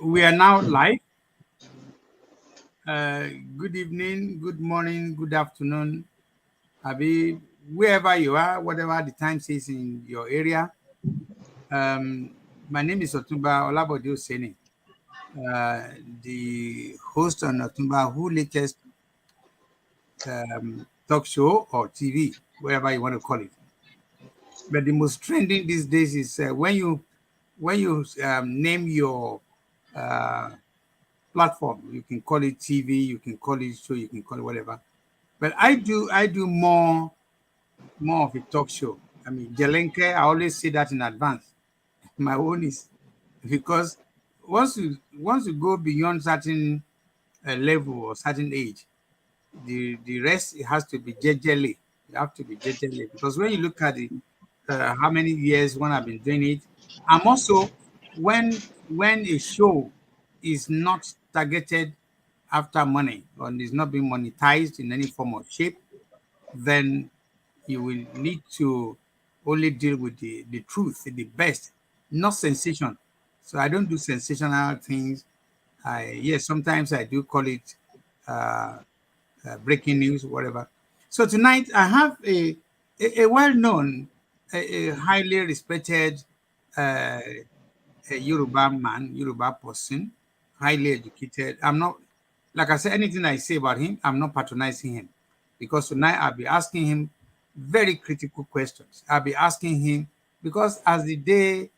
We are now live. Good evening, good morning, good afternoon. Abi, wherever you are, whatever the time is in your area. My name is Otumba Olabode Oseni, the host on Otumba Who Latest talk show or TV, wherever you want to call it. But the most trending these days is when you name your uh, platform. You can call it TV, you can call it show, you can call it whatever. But I do more of a talk show. I mean, Jelenke, I always say that in advance. My own is because once you go beyond certain level or certain age, the rest it has to be jejely. You have to be jejely because when you look at it, how many years one have been doing it, and also when a show is not targeted after money or is not being monetized in any form or shape, then you will need to only deal with the truth, the best, not sensation. So I don't do sensational things. Yes, sometimes I do call it uh, breaking news, whatever. So tonight I have a well-known, a highly respected uh, a Yoruba man, Yoruba person, highly educated. I'm not, like I said, anything I say about him, I'm not patronizing him. Because tonight I'll be asking him very critical questions. I'll be asking him because as the day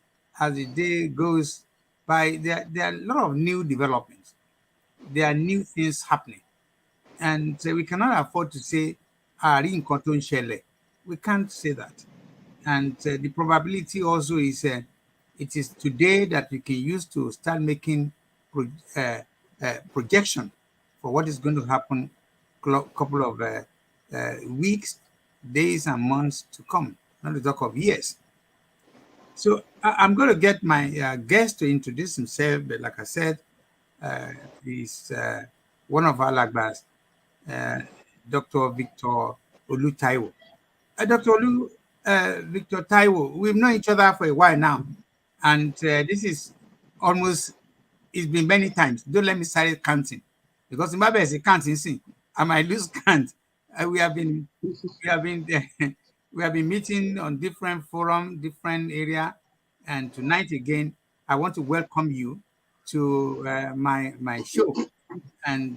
goes by, there are a lot of new developments. There are new things happening. And we cannot afford to say, rí nǹkan tó ń ṣẹlẹ̀. We can't say that. And the probability also is it is today that we can use to start making projection for what is going to happen couple of weeks, days, and months to come, not to talk of years. So I'm going to get my guest to introduce himself, but like I said, he's one of our lagbas, uh, Dr. Victor Olu Taiwo. Dr. Olu, Victor Taiwo, we've known each other for a while now, and this is almost, it's been many times. Don't let me start counting, because in my best, counting, see, I might lose count. We have been, we have been meeting on different forum, different area, and tonight again, I want to welcome you to my show. And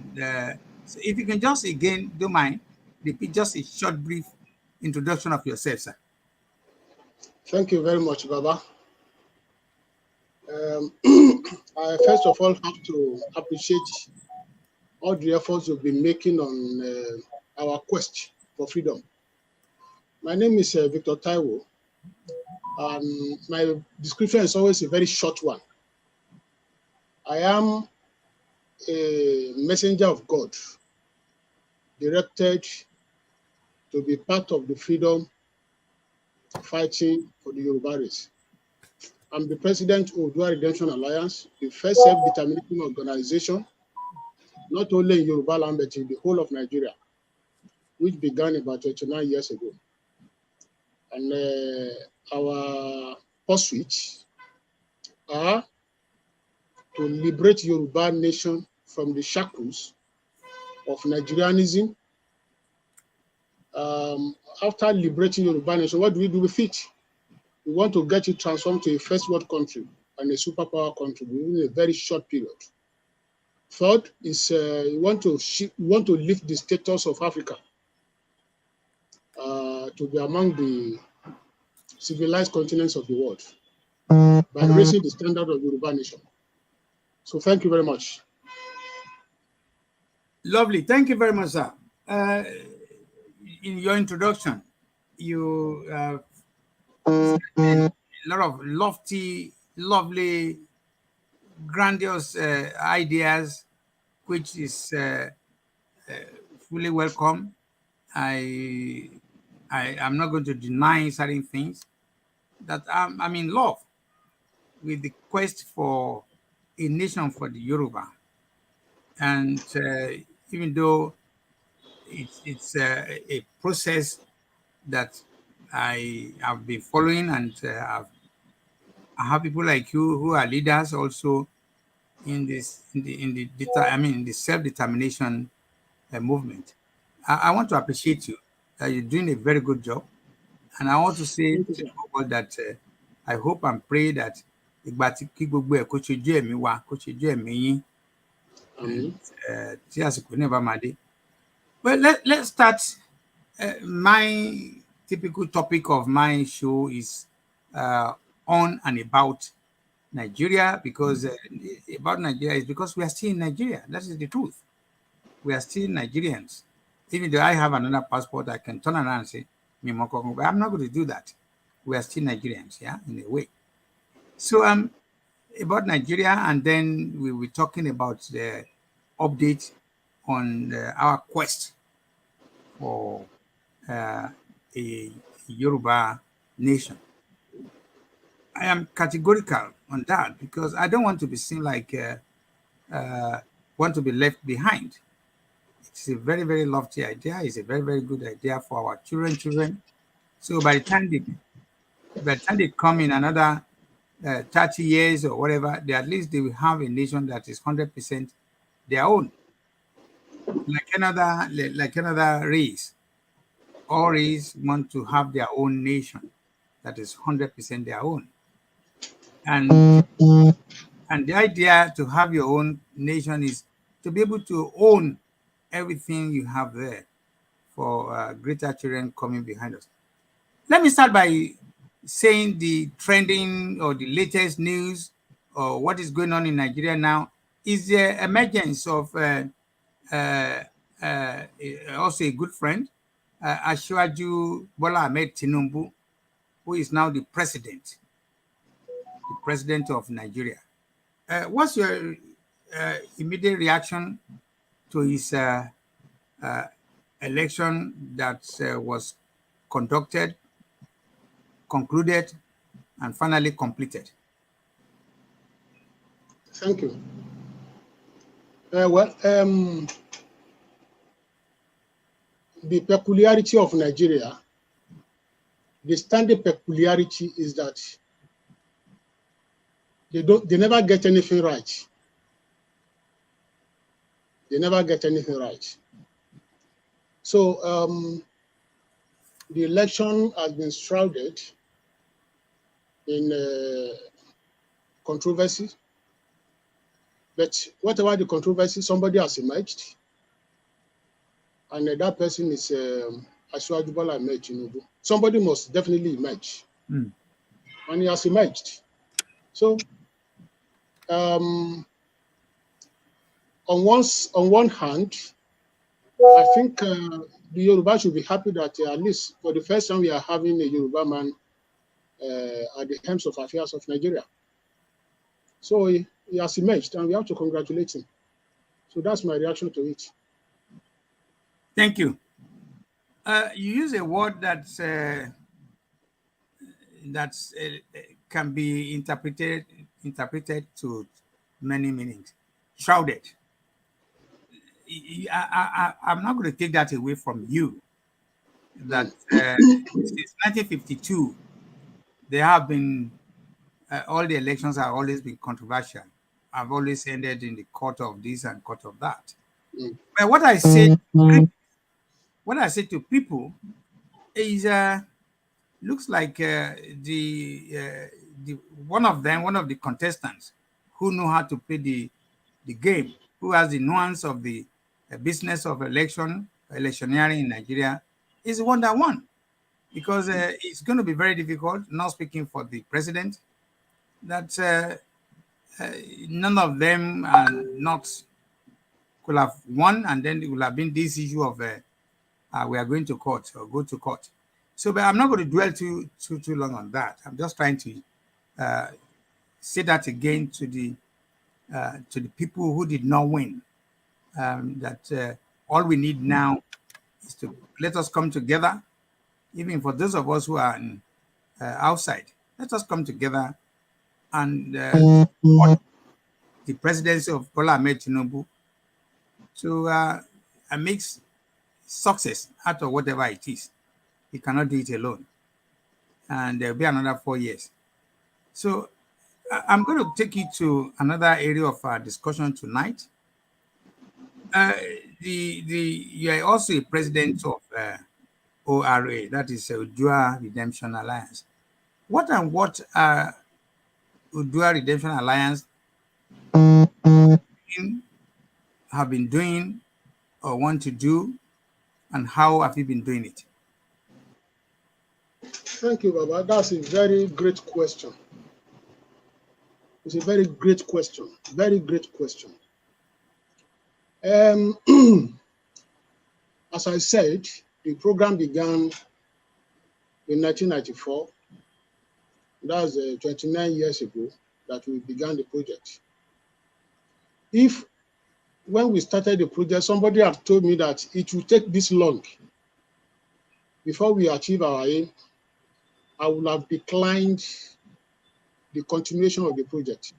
so if you can just again, don't mind, repeat just a short, brief introduction of yourself, sir. Thank you very much, Baba. I first of all have to appreciate all the efforts you've been making on our quest for freedom. My name is Victor Taiwo, and my description is always a very short one. I am a messenger of God, directed to be part of the freedom fighting for the Yoruba race. I'm the president of Odua Redemption Alliance, the first self-determination organization, not only in Yoruba land, but in the whole of Nigeria, which began about 29 years ago. And our pursuits are to liberate Yoruba nation from the shackles of Nigerianism. After liberating Yoruba nation, what do we do with it? We want to get it transformed to a first world country and a superpower country within a very short period. Third is we want to lift the status of Africa to be among the civilized continents of the world by raising the standard of Yoruba nation. So thank you very much. Lovely. Thank you very much, sir. In your introduction, you a lot of lofty, lovely, grandiose ideas, which is fully welcome. I am not going to deny certain things that I'm in love with the quest for a nation for the Yoruba. And even though it's a process that I have been following, and I have people like you who are leaders also in this in the self-determination movement. I want to appreciate you. You're doing a very good job, and I want to say Thank you, to sir. the whole world that I hope and pray that ìgbà tí kí gbogbo ẹ̀ kó ṣojú ẹ̀mí wa kó ṣojú ẹ̀mí yín tí àsìkò náà bá máa dé. Well, let's start. My typical topic of my show is on and about Nigeria, because about Nigeria is because we are still in Nigeria. That is the truth. We are still Nigerians. Even though I have another passport, I can turn around and say, "Mi mo koko," but I'm not going to do that. We are still Nigerians, yeah, in a way. So about Nigeria, and then we were talking about the update on our quest for a Yoruba nation. I am categorical on that because I don't want to be seen like want to be left behind. It's a very, very lofty idea. It's a very, very good idea for our children. So by the time they come in another 30 years or whatever, they at least they will have a nation that is 100% their own, like another race. All race want to have their own nation that is 100% their own. And the idea to have your own nation is to be able to own everything you have there for greater children coming behind us. Let me start by saying the trending or the latest news or what is going on in Nigeria now is the emergence of uh, also a good friend, Ashwaju Bola Ahmed Tinubu, who is now the president of Nigeria. What's your immediate reaction to his election that was conducted, concluded, and finally completed? Thank you. Well, the peculiarity of Nigeria, the standing peculiarity is that they never get anything right. They never get anything right. So the election has been shrouded in controversy. But whatever the controversy, somebody has emerged, and that person is Ashwaju Bola Ahmed Tinubu. Somebody must definitely emerge, and he has emerged. So on one hand, I think the Yoruba should be happy that at least for the first time we are having a Yoruba man at the helms of affairs of Nigeria. So he has emerged, and we have to congratulate him. So that's my reaction to it. Thank you. You use a word that's can be interpreted to many meanings. Shrouded. I'm not going to take that away from you. That since 1952, there have been all the elections have always been controversial. I've always ended in the court of this and court of that. But what I say to people is looks like the one of the contestants who know how to play the game, who has the nuance of the business of electioneering in Nigeria, is the one that won, because it's going to be very difficult. Not speaking for the president, that none of them are not could have won, and then it will have been this issue of we are going to court or go to court. So, but I'm not going to dwell too long on that. I'm just trying to say that again to the people who did not win. That all we need now is to let us come together. Even for those of us who are outside, let us come together and support the presidency of Bola Ahmed Tinubu to make success out of whatever it is. He cannot do it alone. And there'll be another 4 years. So I'm going to take you to another area of our discussion tonight. Uh, you are also a president of ORA, that is Odua Redemption Alliance. What Odua Redemption Alliance have been doing or want to do, and how have you been doing it? Thank you, Baba. That's a very great question. It's a very great question. Very great question. As I said, the program began in 1994. That's 29 years ago that we began the project. If when we started the project, somebody had told me that it will take this long before we achieve our aim, I would have declined the continuation of the project.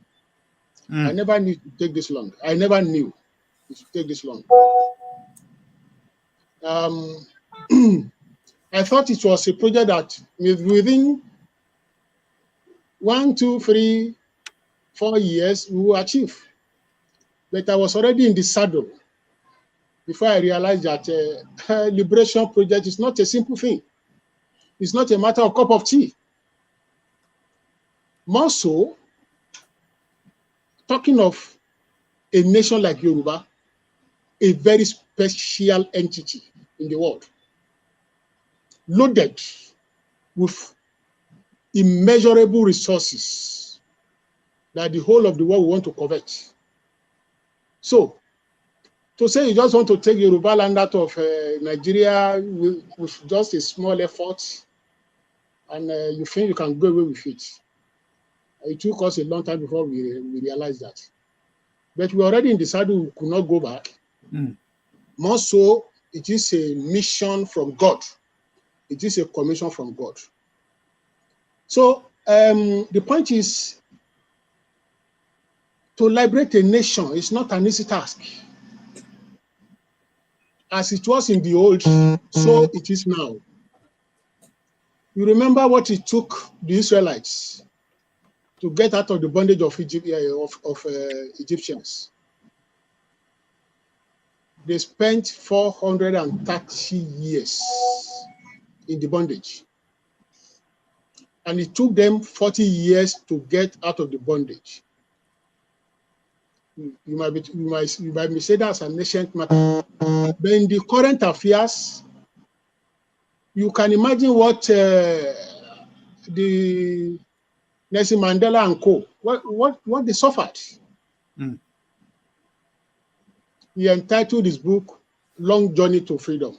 I never knew it would take this long. I never knew it would take this long. I thought it was a project that within 1, 2, 3, 4 years we will achieve. But I was already in the saddle before I realized that liberation project is not a simple thing. It's not a matter of cup of tea. More so, talking of a nation like Yoruba, a very special entity in the world, loaded with immeasurable resources that the whole of the world want to covet. So, to say you just want to take Yoruba land out of Nigeria with just a small effort, and you think you can go away with it. It took us a long time before we realized that. But we already in the saddle, we could not go back. More so, it is a mission from God. It is a commission from God. So the point is, to liberate a nation is not an easy task. As it was in the old, so it is now. You remember what it took the Israelites to get out of the bondage of Egyptians. They spent 430 years in the bondage. And it took them 40 years to get out of the bondage. You might say that's an ancient matter. But in the current affairs, you can imagine what the Nelson Mandela and co. What they suffered. He entitled his book "Long Journey to Freedom."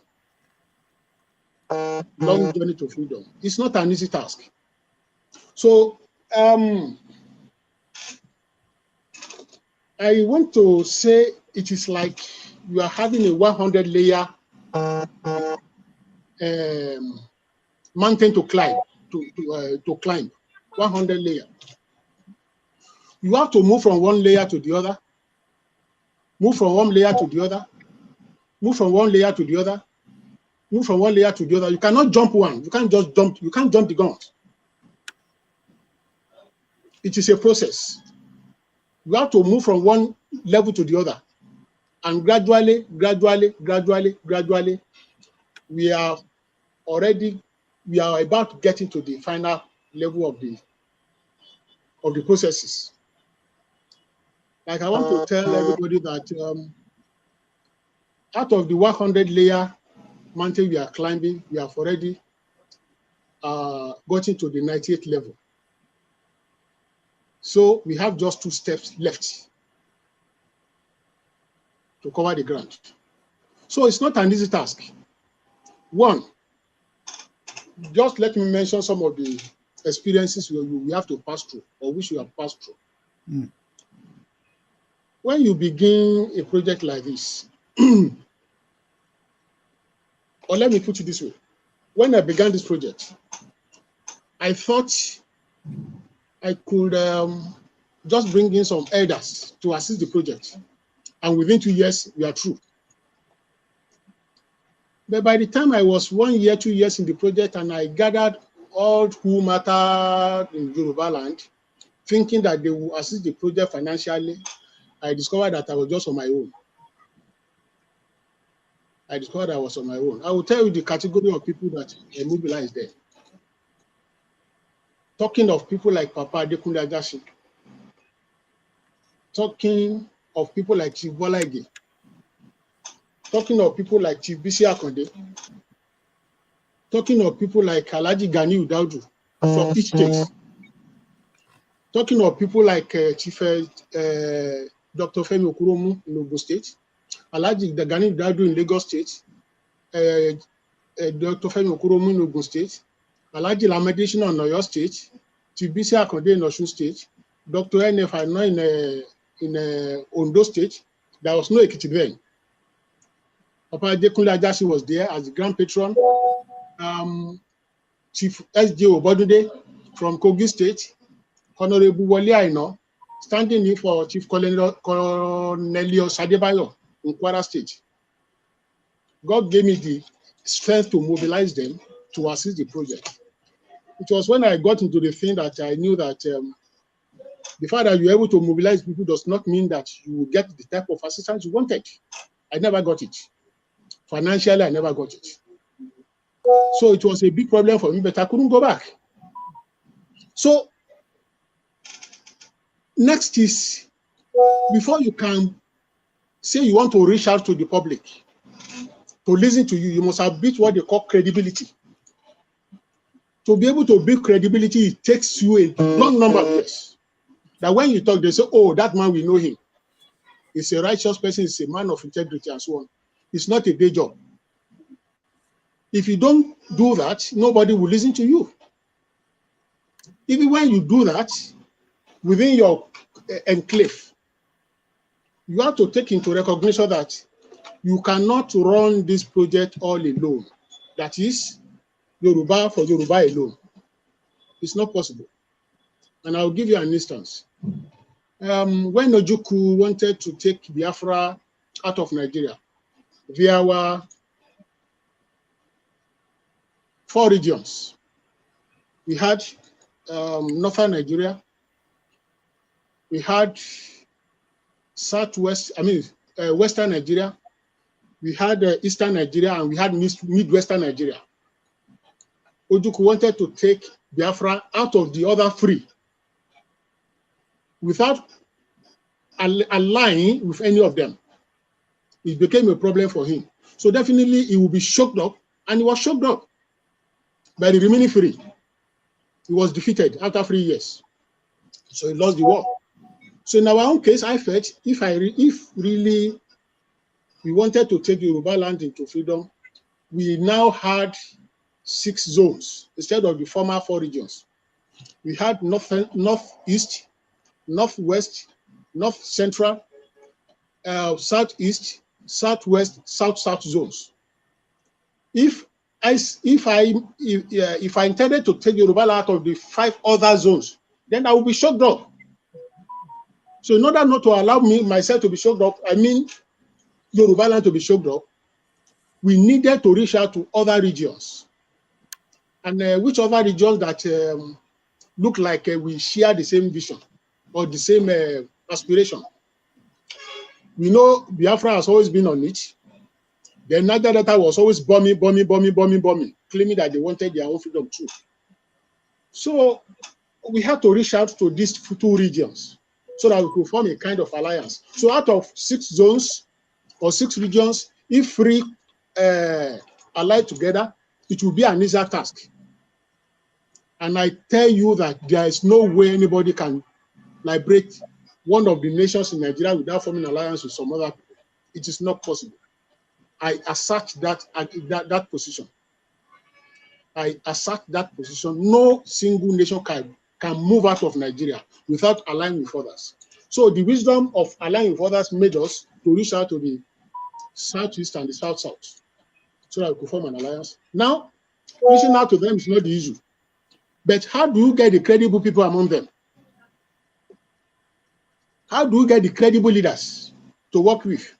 Long journey to freedom. It's not an easy task. So I want to say it is like you are having a 100-layer mountain to climb. To climb 100 layer. You have to move from one layer to the other. Move from one layer to the other. Move from one layer to the other. Move from one layer to the other. You cannot jump one. You can't just jump. You can't jump the gun. It is a process. You have to move from one level to the other. And gradually, we are about getting to the final level of the processes. Like I want to tell everybody that out of the 100-layer mountain we are climbing, we have already gotten to the 98th level. So we have just 2 steps left to cover the ground. So it's not an easy task. One, just let me mention some of the experiences we have to pass through, or which we have passed through. When you begin a project like this, or let me put it this way, when I began this project, I thought I could just bring in some elders to assist the project, and within 2 years, we are through. But by the time I was 1 year, 2 years in the project, and I gathered all who mattered in Yoruba land, thinking that they will assist the project financially, I discovered that I was just on my own. I discovered I was on my own. I will tell you the category of people that mobilized there. Talking of people like Papa Adekunle Ajasin, talking of people like Chief Bola Ige, talking of people like Chief Bisi Akande, talking of people like Alhaji Ganiu Daudu from each state, talking of people like Chief Dr. Femi Okuromu in Ogun State, Alhaji Ganiu Daudu in Lagos State, Dr. Femi Okuromu in Ogun State, Alhaji Lamidi Shina in Oyo State, Chief Bisi Akande in Osun State, Dr. NF Aina in Ondo State. There was no Ekiti then. Papa Adekunle Ajasin was there as the grand patron. Chief S.J. Obodude from Kogi State, Honorable Wole Aina, standing in for Chief Cornelius Adebayo in Kwara State. God gave me the strength to mobilize them to assist the project. It was when I got into the thing that I knew that the fact that you're able to mobilize people does not mean that you will get the type of assistance you wanted. I never got it. Financially, I never got it. So it was a big problem for me, but I couldn't go back. So next is, before you can say you want to reach out to the public to listen to you, you must have built what they call credibility. To be able to build credibility, it takes you a long number of years. That when you talk, they say, oh, that man, we know him. He's a righteous person, he's a man of integrity and so on. It's not a day job. If you don't do that, nobody will listen to you. Even when you do that, within your enclave, you have to take into recognition that you cannot run this project all alone. That is, Yoruba for Yoruba alone. It's not possible. And I'll give you an instance. When Ojukwu wanted to take Biafra out of Nigeria, there were 4 regions. We had northern Nigeria, we had western Nigeria, we had eastern Nigeria, and we had midwestern Nigeria. Ojukwu wanted to take Biafra out of the other 3 without aligning with any of them. It became a problem for him. So definitely he will be shocked up, and he was shocked up by the remaining 3. He was defeated after 3 years. So he lost the war. So in our own case, I felt if really we wanted to take Yoruba land into freedom, we now had 6 zones instead of the former 4 regions. We had northeast, northwest, north central, southeast, southwest, south zones. If I intended to take Yoruba out of the 5 other zones, then I would be shocked up. So in order not to allow myself to be shocked up, I mean Yoruba land to be shocked up, we needed to reach out to other regions. And which other regions that look like we share the same vision or the same aspiration? We know Biafra has always been on it. The Niger Delta was always bombing, claiming that they wanted their own freedom too. So we had to reach out to these 2 regions so that we could form a kind of alliance. So out of 6 zones or 6 regions, if 3 allied together, it will be an easier task. And I tell you that there is no way anybody can liberate one of the nations in Nigeria without forming an alliance with some other people. It is not possible. I assert that position. I assert that position. No single nation can move out of Nigeria without aligning with others. So the wisdom of aligning with others made us to reach out to the southeast and the south so that we could form an alliance. Now, reaching out to them is not the issue. But how do you get the credible people among them? How do you get the credible leaders to work with?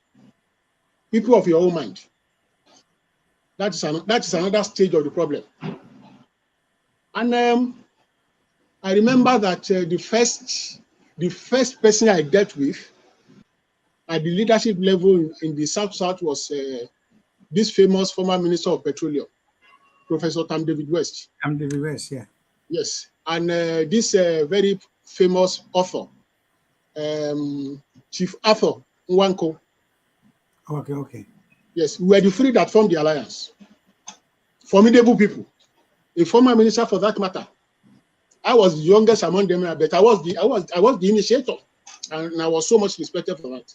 People of your own mind. That is another stage of the problem. And I remember that the first person I dealt with at the leadership level in the South was this famous former Minister of Petroleum, Professor Tam David West. I'm the reverse, yeah. Yes, and this very famous author, Chief Arthur Nwanko. Okay. Yes, we were the three that formed the alliance. Formidable people. A former minister, for that matter. I was the youngest among them, but I was the initiator, and I was so much respected for that.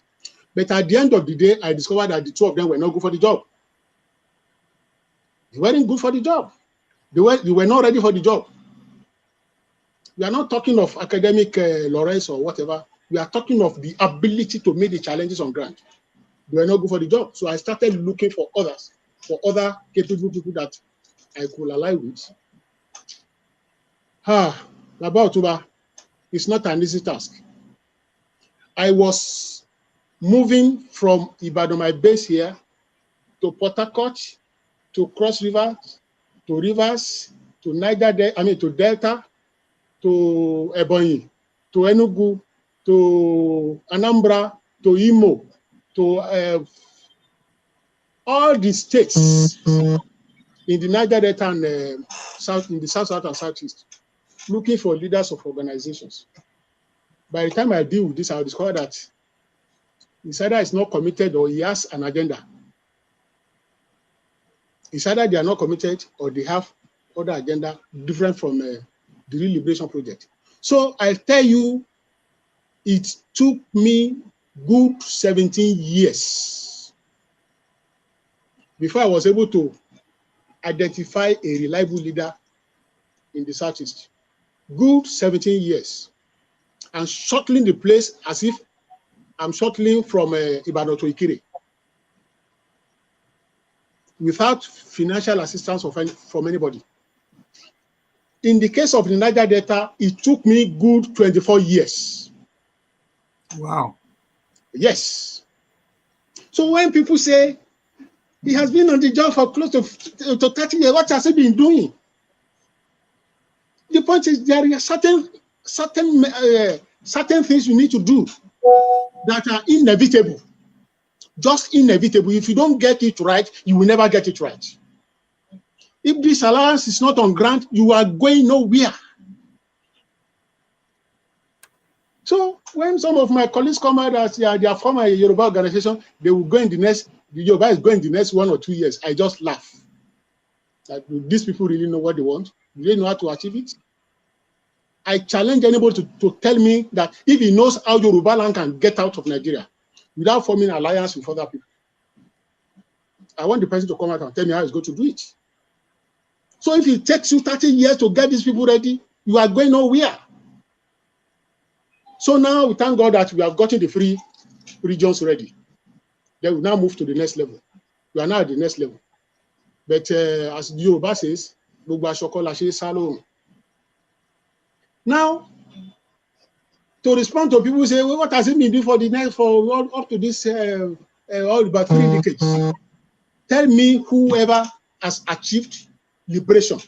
But at the end of the day, I discovered that the two of them were not good for the job. They weren't good for the job. They were not ready for the job. We are not talking of academic laurels or whatever. We are talking of the ability to meet the challenges on ground. They were not good for the job. So I started looking for others, for other capable people that I could align with. About Tuba, it's not an easy task. I was moving from Ibadan, my base here, to Port Harcourt, to Cross River, to Rivers, to to Delta, to Ebonyi, to Enugu, to Anambra, to Imo, to all the states in the Niger Delta and in the South and Southeast, looking for leaders of organizations. By the time I deal with this, I'll discover that it's either it's not committed or he has an agenda. It's either they are not committed or they have other agenda different from the Real Liberation Project. So I tell you, it took me good 17 years before I was able to identify a reliable leader in the Southeast. Good 17 years. And shuttling the place as if I'm shuttling from Ibadan to Ikire, without financial assistance from anybody. In the case of the Niger Delta, it took me good 24 years. Wow. Yes. So when people say he has been on the job for close to 30 years, what has he been doing? The point is there are certain things you need to do that are inevitable. Just inevitable. If you don't get it right, you will never get it right. If this alliance is not on ground, you are going nowhere. So when some of my colleagues come out as they are from a Yoruba organization, they will go in the Yoruba is going the next 1 or 2 years. I just laugh. That these people really know what they want. Do they know how to achieve it? I challenge anybody to tell me that if he knows how Yoruba land can get out of Nigeria without forming an alliance with other people, I want the person to come out and tell me how he's going to do it. So if it takes you 30 years to get these people ready, you are going nowhere. So now we thank God that we have gotten the 3 regions ready. Then we now move to the next level. We are now at the next level. But as Yoruba says, now, to respond to people who say, well, what has it been doing for the next, for up to this, all about 3 decades? Tell me whoever has achieved liberation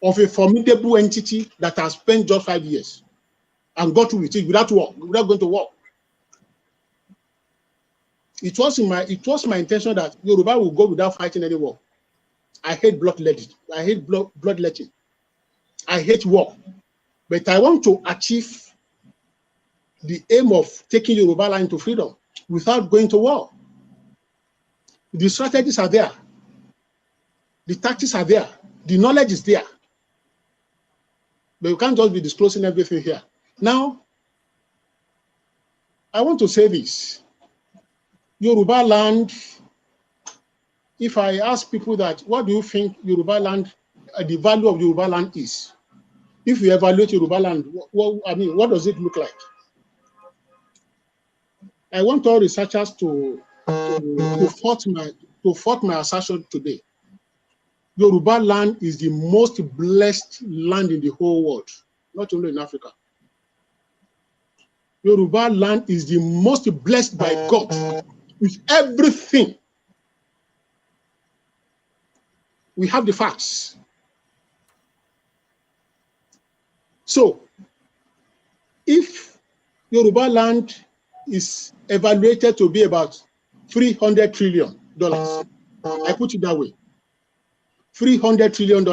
of a formidable entity that has spent just 5 years and got through with it without going to war. It was my intention that Yoruba will go without fighting any war. I hate bloodletting. I hate bloodletting. I hate war. But I want to achieve the aim of taking Yoruba land to freedom without going to war. The strategies are there. The tactics are there. The knowledge is there. But you can't just be disclosing everything here. Now, I want to say this. Yoruba land, if I ask people that, what do you think Yoruba land, the value of Yoruba land is? If you evaluate Yoruba land, what does it look like? I want all researchers to fault my assertion today. Yoruba land is the most blessed land in the whole world, not only in Africa. Yoruba land is the most blessed by God with everything. We have the facts. So if Yoruba land is evaluated to be about $300 trillion, I put it that way, $300 trillion,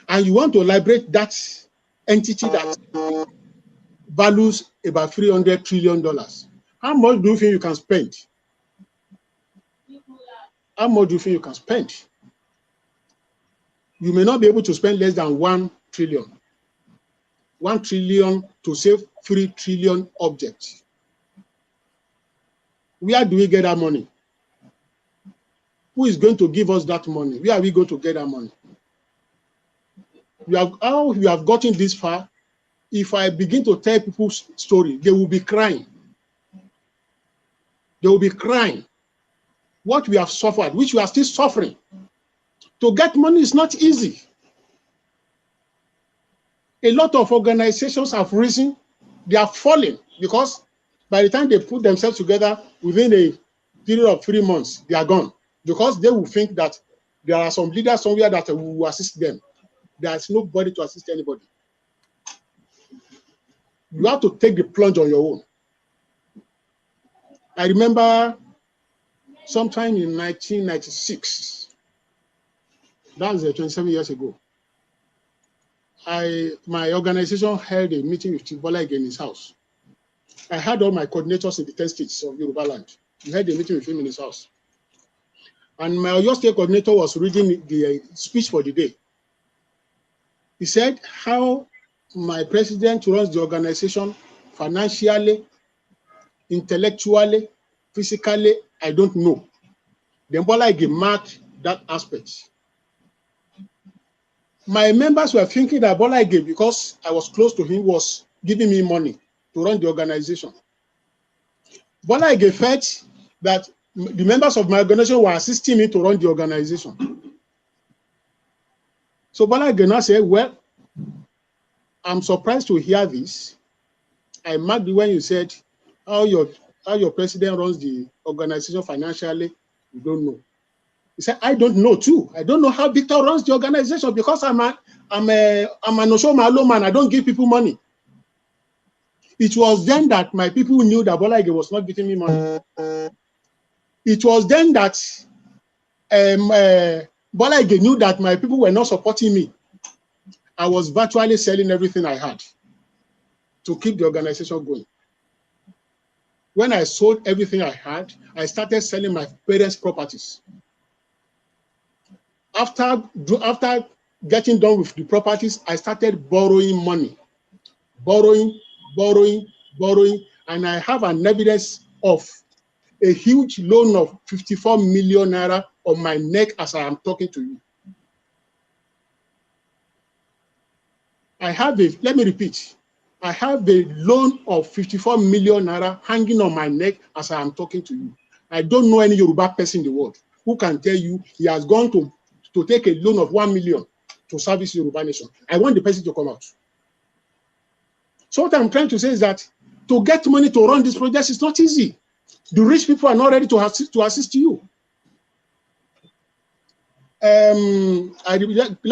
and you want to liberate that entity that values about $300 trillion, how much do you think you can spend? How much do you think you can spend? You may not be able to spend less than 1 trillion. 1 trillion to save 3 trillion objects. Where do we get that money? Who is going to give us that money? Where are we going to get that money? How we have gotten this far, if I begin to tell people's story, they will be crying. They will be crying. What we have suffered, which we are still suffering. To get money is not easy. A lot of organizations have risen, they are falling, because by the time they put themselves together within a period of 3 months, they are gone. Because they will think that there are some leaders somewhere that will assist them. There is nobody to assist anybody. You have to take the plunge on your own. I remember sometime in 1996, that was 27 years ago, my organization held a meeting with Bola Ige in his house. I had all my coordinators in the 10 states of Yoruba land. We had a meeting with him in his house. And my Oyo State coordinator was reading the speech for the day. He said how my president runs the organization financially, intellectually, physically, I don't know. Then Bola Ige marked that aspect. My members were thinking that Bola Ige, because I was close to him, was giving me money to run the organization. Bola Ige felt that the members of my organization were assisting me to run the organization. So Bola Ige now said, well, I'm surprised to hear this. I marked when you said how your president runs the organization financially, you don't know. He said, I don't know too. I don't know how Victor runs the organization because I'm an Oshoma man. I don't give people money. It was then that my people knew that Bola Ige was not giving me money. It was then that Bola Ige knew that my people were not supporting me. I was virtually selling everything I had to keep the organization going. When I sold everything I had, I started selling my parents' properties. After getting done with the properties, I started borrowing money. Borrowing, and I have an evidence of a huge loan of 54 million naira on my neck as I am talking to you. Let me repeat. I have a loan of 54 million naira hanging on my neck as I am talking to you. I don't know any Yoruba person in the world who can tell you he has gone to take a loan of 1 million to service Yoruba nation. I want the person to come out. So what I'm trying to say is that to get money to run this project is not easy. The rich people are not ready to assist you. Let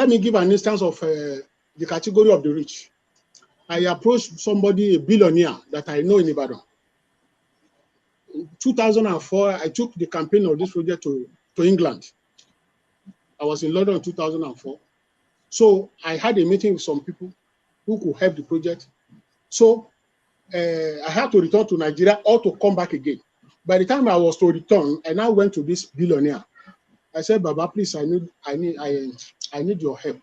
me give an instance of the category of the rich. I approached somebody, a billionaire that I know in Ibadan. In 2004, I took the campaign of this project to England. I was in London in 2004. So I had a meeting with some people who could help the project. So I had to return to Nigeria or to come back again. By the time I was to return, I now went to this billionaire. I said, Baba, please, I need your help.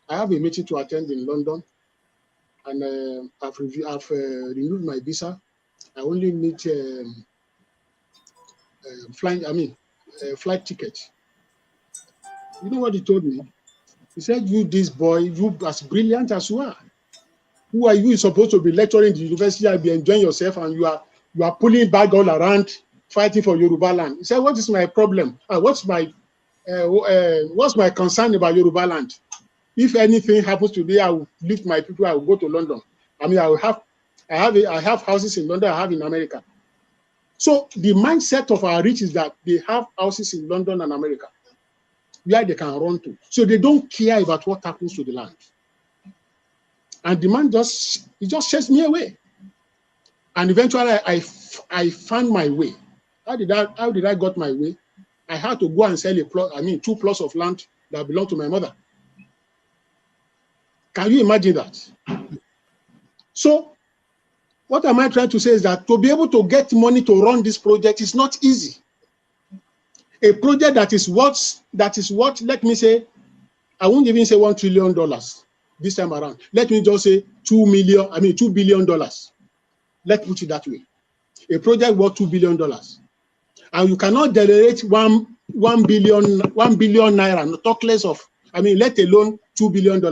I have a meeting to attend in London, and I've renewed my visa. I only need flight ticket. You know what he told me? He said, you, this boy, you as brilliant as you are. Who are you supposed to be lecturing the university and be enjoying yourself, and you are pulling bag all around, fighting for Yoruba land? He said, what is my problem? What's my concern about Yoruba land? If anything happens today, I will leave my people, I will go to London. I mean, I have houses in London, I have in America. So the mindset of our rich is that they have houses in London and America where they can run to. So they don't care about what happens to the land. And the man just chased me away. And eventually I found my way. How did I got my way? I had to go and sell 2 plots of land that belonged to my mother. Can you imagine that? So what am I trying to say is that to be able to get money to run this project is not easy. A project that is what, let me say, I won't even say $1 trillion this time around. Let me just say $2 billion. Let's put it that way. A project worth $2 billion. And you cannot generate 1 billion naira, talk less of, let alone $2 billion.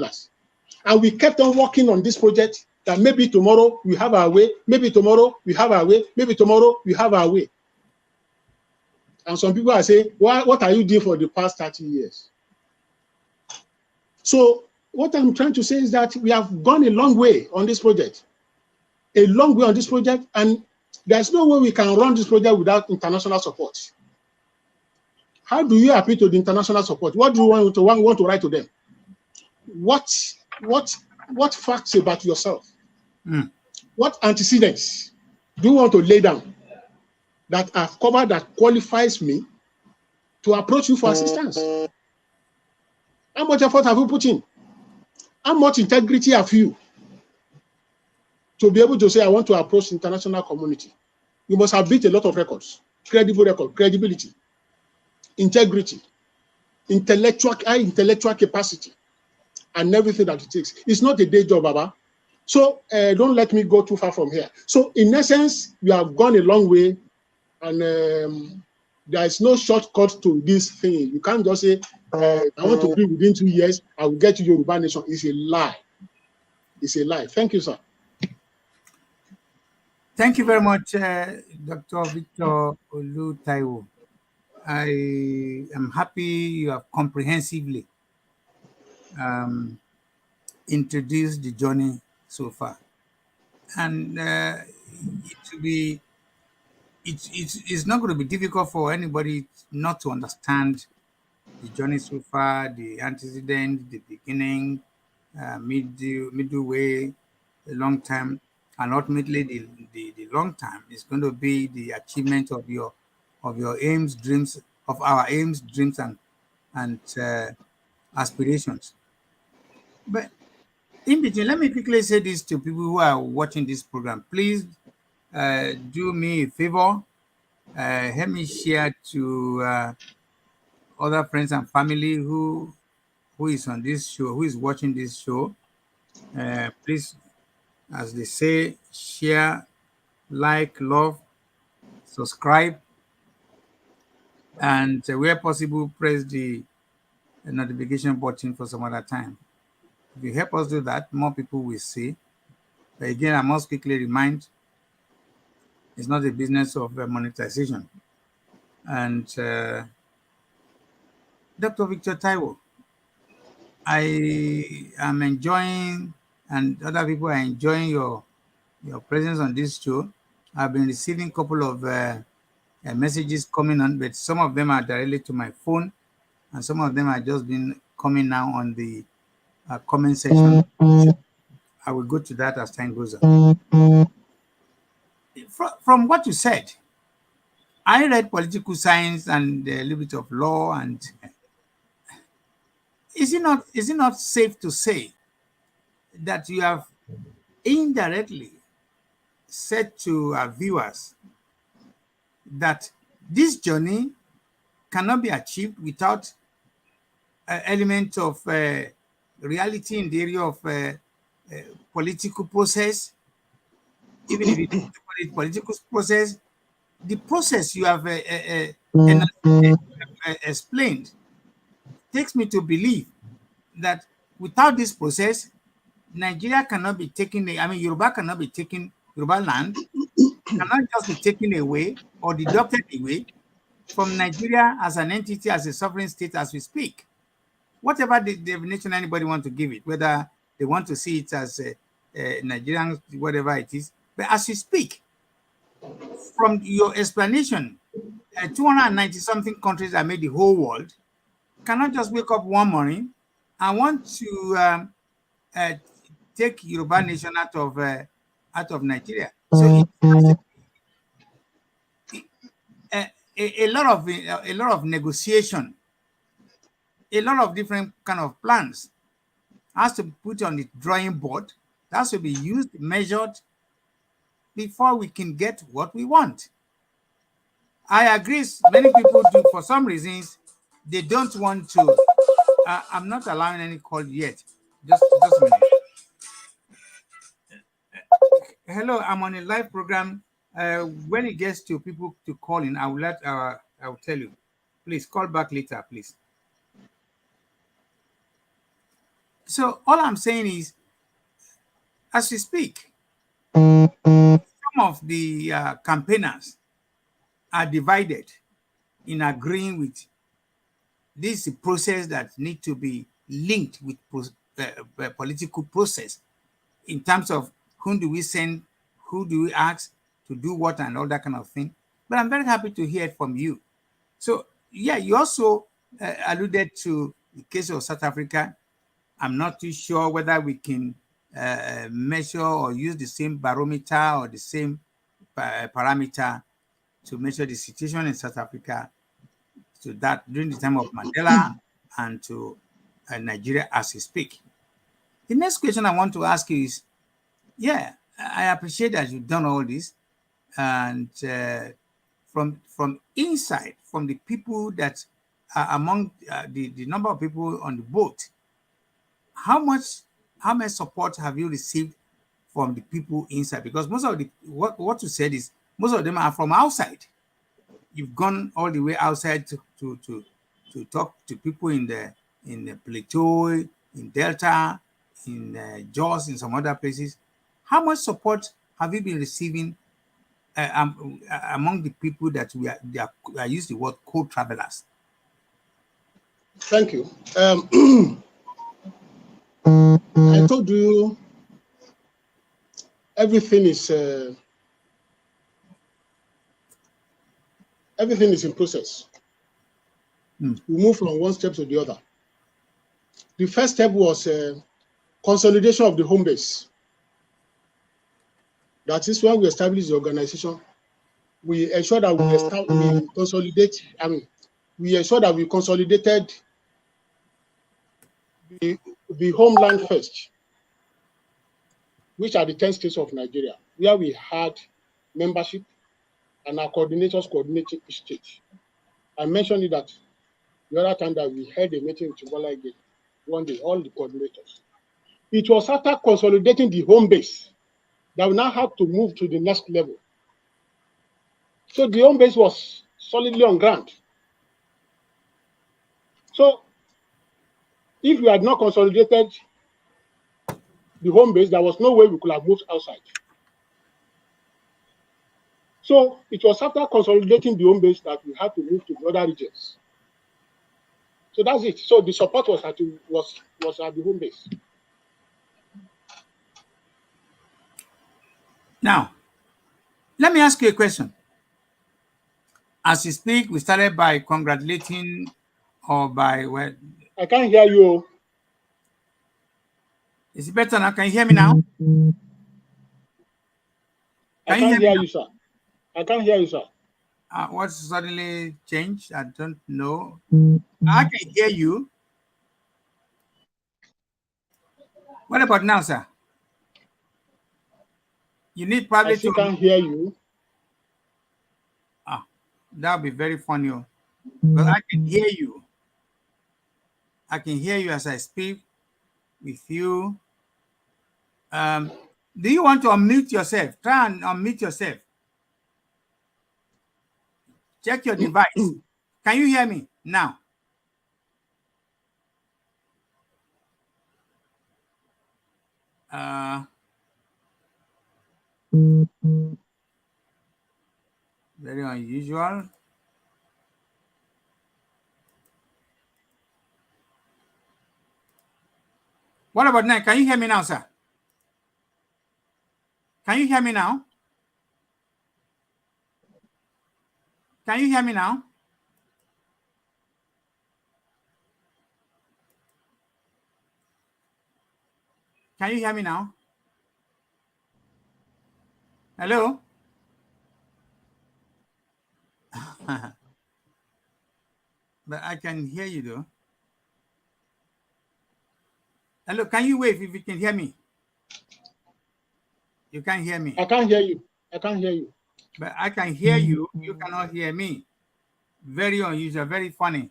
And we kept on working on this project that maybe tomorrow we have our way, maybe tomorrow we have our way, maybe tomorrow we have our way. And some people are saying, what are you doing for the past 30 years? So what I'm trying to say is that we have gone a long way on this project. A long way on this project, and there's no way we can run this project without international support. How do you appeal to the international support? What do you want to write to them? What facts about yourself? What antecedents do you want to lay down that I've covered that qualifies me to approach you for assistance? How much effort have you put in? How much integrity have you to be able to say, I want to approach the international community? You must have built a lot of records, credibility, integrity, high intellectual capacity, and everything that it takes. It's not a day job, Baba. So don't let me go too far from here. So in essence, we have gone a long way, and there is no shortcut to this thing. You can't just say, I want to be within 2 years, I will get to Yoruba nation. It's a lie. It's a lie. Thank you, sir. Thank you very much, Dr. Victor Olu Taiwo. I am happy you have comprehensively introduced the journey so far. And it's not going to be difficult for anybody not to understand the journey so far, the antecedent, the beginning, middle way, the long term, and ultimately the long term is going to be the achievement of your aims, dreams, of our aims, dreams, and aspirations. But in between, let me quickly say this to people who are watching this program. Please do me a favor. Help me share to other friends and family who is on this show, who is watching this show. Please, as they say, share, like, love, subscribe, and where possible, press the notification button for some other time. If you help us do that, more people will see. But again, I must quickly remind, it's not a business of monetization. And Dr. Victor Taiwo, I am enjoying, and other people are enjoying your presence on this show. I've been receiving a couple of messages coming on, but some of them are directly to my phone, and some of them are just been coming now on the comment section. I will go to that as time goes on. From what you said, I read political science and a little bit of law, and is it not safe to say that you have indirectly said to our viewers that this journey cannot be achieved without an element of reality in the area of political process? Even if you don't call it political process, the process you have explained takes me to believe that without this process, Nigeria cannot be taken, Yoruba cannot be taken, Yoruba land cannot just be taken away or deducted away from Nigeria as an entity, as a sovereign state as we speak. Whatever the definition anybody want to give it, whether they want to see it as a Nigerian, whatever it is. But as we speak, from your explanation, 290 something countries that made the whole world cannot just wake up one morning and want to take Yoruba nation out of Nigeria. So it has to be a lot of negotiation, a lot of different kind of plans has to be put on the drawing board. That has to be used, measured before we can get what we want. I agree. Many people do, for some reasons, they don't want to. I'm not allowing any call yet. Just a minute. Hello, I'm on a live program. When it gets to people to call in, I will tell you. Please call back later, please. So all I'm saying is, as we speak, some of the campaigners are divided in agreeing with this process that need to be linked with political process in terms of whom do we send, who do we ask to do what and all that kind of thing. But I'm very happy to hear it from you. So yeah, you also alluded to the case of South Africa. I'm not too sure whether we can measure or use the same barometer or the same parameter to measure the situation in South Africa to that during the time of Mandela and to Nigeria as we speak. The next question I want to ask you is, yeah, I appreciate that you've done all this, and from inside, from the people that are among the number of people on the boat, how much support have you received from the people inside? Because most of the what you said is most of them are from outside. You've gone all the way outside to talk to people in the Plateau, in Delta, in Jos, in some other places. How much support have you been receiving among the people that I use the word co-travelers? Thank you. I told you everything is in process. We move from one step to the other. The first step was consolidation of the home base. That is when we established the organization. We ensure that we consolidate. We ensure that we consolidated the homeland first, which are the 10 states of Nigeria, where we had membership and our coordinators coordinating each state. I mentioned it that the other time that we had a meeting with Chibola again, one day, all the coordinators. It was after consolidating the home base that we now had to move to the next level. So the home base was solidly on ground. So if we had not consolidated the home base, there was no way we could have moved outside. So it was after consolidating the home base that we had to move to the other regions. So that's it. So the support was at the home base. Now, let me ask you a question. As you speak, we started by congratulating or by well. I can't hear you. Is it better now? Can you hear me now? I can't hear you, sir. I can't hear you, sir. What suddenly changed? I don't know. I can hear you. What about now, sir? You need probably I still can't hear you. That would be very funny. But I can hear you. I can hear you as I speak with you. Do you want to unmute yourself? Try and unmute yourself. Check your device. Can you hear me now? Very unusual. What about now? Can you hear me now, sir? Can you hear me now? Can you hear me now? Can you hear me now? Hello? But I can hear you though. Hello, can you wave if you can hear me? You can't hear me. I can't hear you. I can't hear you. But I can hear you. You cannot hear me. Very unusual, very funny.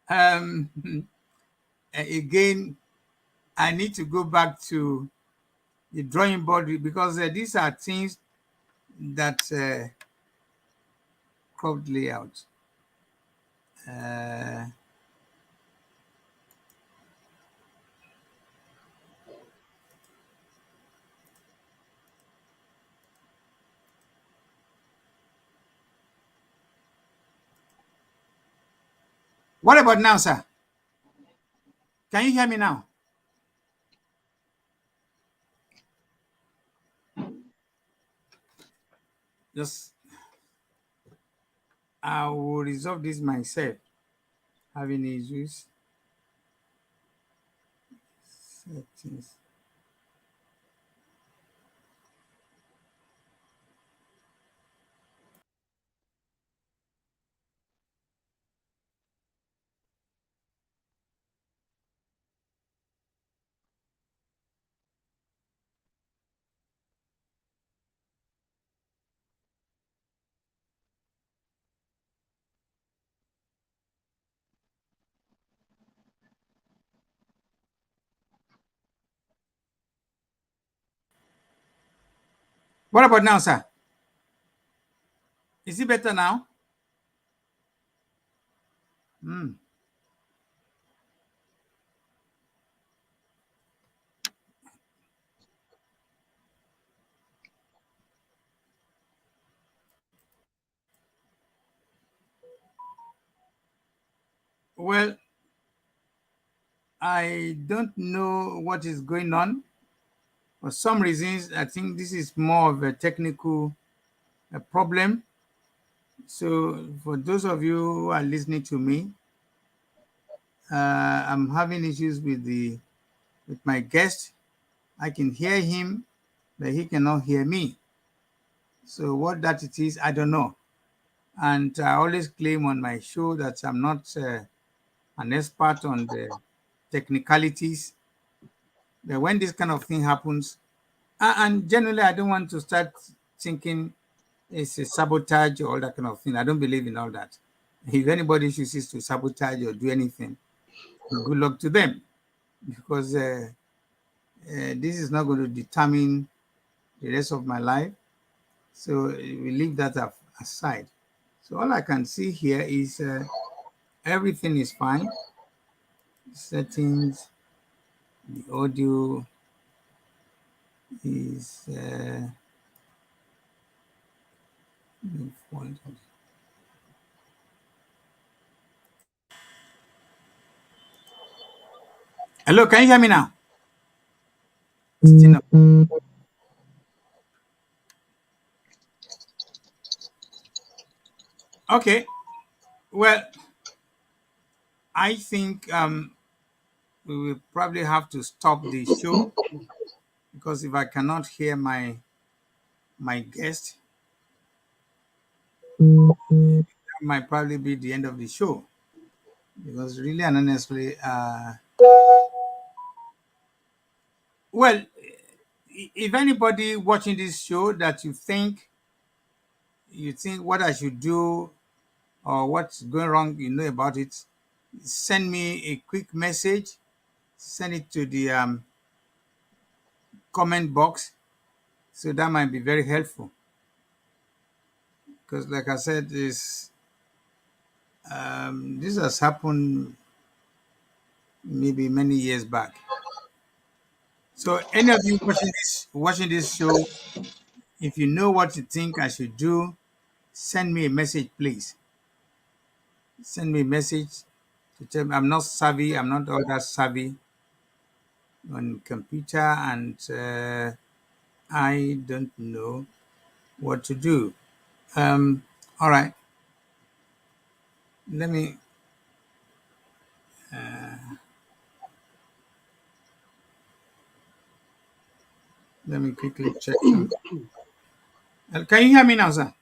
Um, again, I need to go back to the drawing board because these are things that crowd layout. Uh, what about now, sir? Can you hear me now? Just I will resolve this myself. Having issues. Settings. What about now, sir? Is it better now? Hmm. Well, I don't know what is going on. For some reasons, I think this is more of a technical problem. So, for those of you who are listening to me, I'm having issues with my guest. I can hear him, but he cannot hear me. So, what that it is, I don't know. And I always claim on my show that I'm not an expert on the technicalities. But when this kind of thing happens, and generally, I don't want to start thinking it's a sabotage or all that kind of thing. I don't believe in all that. If anybody chooses to sabotage or do anything, good luck to them, because this is not going to determine the rest of my life. So we leave that aside. So all I can see here is everything is fine. Settings, the audio is hello, can you hear me now? Still no. Okay. Well, I think we will probably have to stop the show because if I cannot hear my guest, that might probably be the end of the show. Because really and honestly, well, if anybody watching this show that you think what I should do or what's going wrong, you know about it, send me a quick message. Send it to the comment box. So that might be very helpful. Because, like I said, this has happened maybe many years back. So, any of you watching this show, if you know what you think I should do, send me a message, please. Send me a message to tell me I'm not savvy. I'm not all that savvy on computer, and I don't know what to do. All right. Let me. Let me quickly check some. Can you hear me now, sir?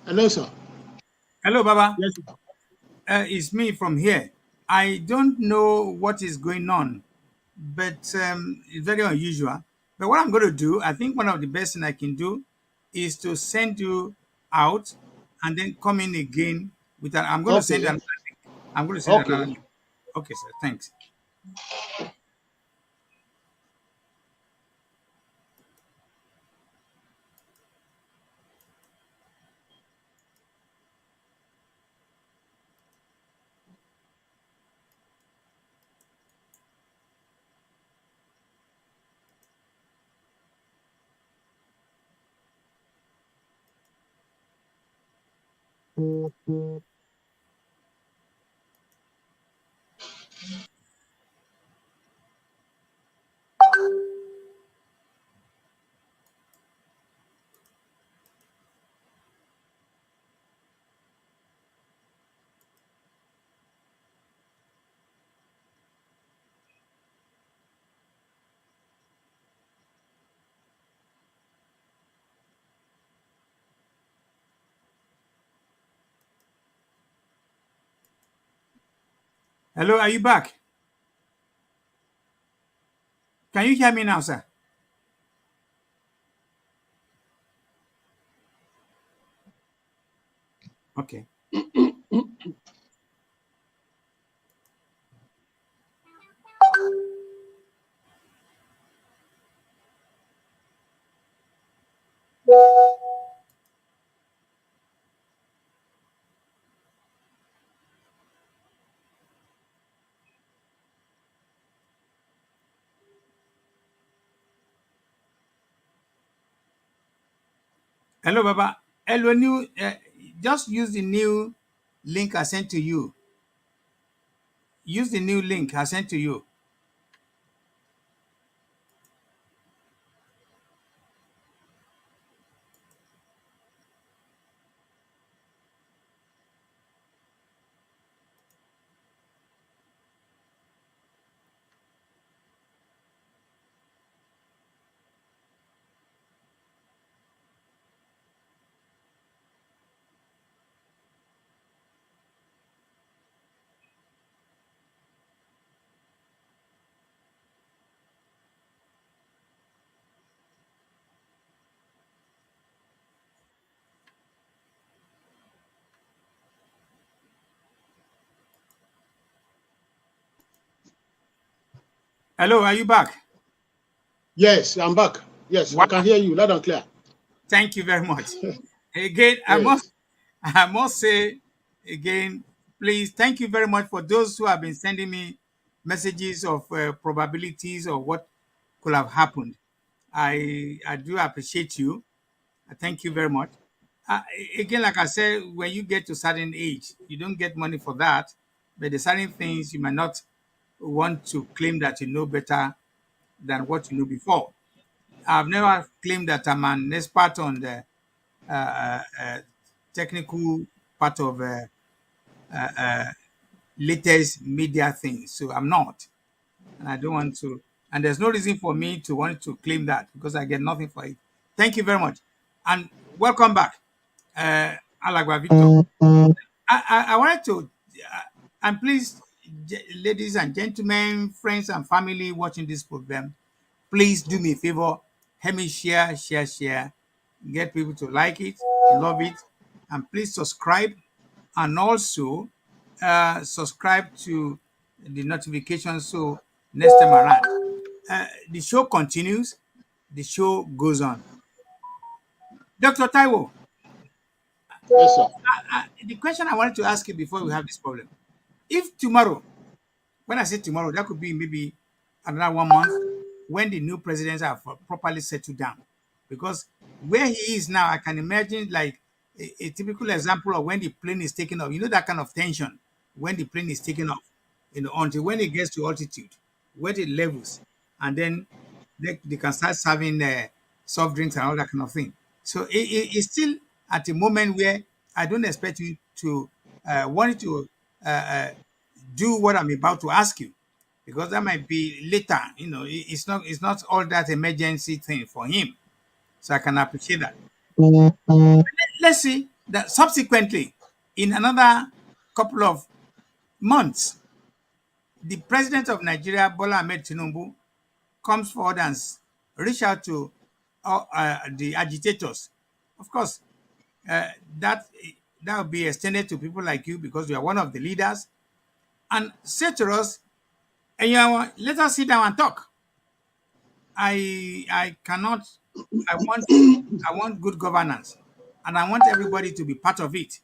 Hello, sir. Hello, Baba. Yes, sir. It's me from here. I don't know what is going on, but it's very unusual. But what I'm going to do, I think one of the best thing I can do is to send you out and then come in again with that. I'm going to send you Okay. another link. I'm going to send you another Okay. link. Okay, sir. Thanks. Hello, are you back? Can you hear me now, sir? Okay. Hello, Baba. Hello, new. Just use the new link I sent to you. Use the new link I sent to you. Hello, are you back? Yes, I'm back. Yes, I Wow. can hear you loud and clear. Thank you very much. Again, Yes. I must say again, please, thank you very much for those who have been sending me messages of probabilities of what could have happened. I do appreciate you. Thank you very much. Uh, Again, like I said, when you get to certain age, you don't get money for that, but the certain things you might not want to claim that you know better than what you knew before. I've never claimed that I'm an expert on the technical part of latest media things. So I'm not, and I don't want to. And there's no reason for me to want to claim that because I get nothing for it. Thank you very much, and welcome back, Alagba Victor. I wanted to, and please, ladies and gentlemen, friends and family watching this program, please do me a favor. Help me share, get people to like it, love it, and please subscribe. And also subscribe to the notification so next time around. The show continues, the show goes on. Dr. Taiwo, Yes, sir. the question I wanted to ask you before we have this problem, if tomorrow, when I say tomorrow, that could be maybe another 1 month when the new presidents have properly settled down. Because where he is now, I can imagine like a typical example of when the plane is taking off. You know that kind of tension when the plane is taking off. until when it gets to altitude, when it levels, and then they can start serving soft drinks and all that kind of thing. So it's still at a moment where I don't expect you to want you to do what I'm about to ask you, because that might be later. It's not all that emergency thing for him. So I can appreciate that. Let's see that subsequently, in another couple of months, the president of Nigeria, Bola Ahmed Tinubu, comes forward and reach out to the agitators. Of course, uh, that that will be extended to people like you because you are one of the leaders, and say to us, and let us sit down and talk. I cannot. I want good governance, and I want everybody to be part of it.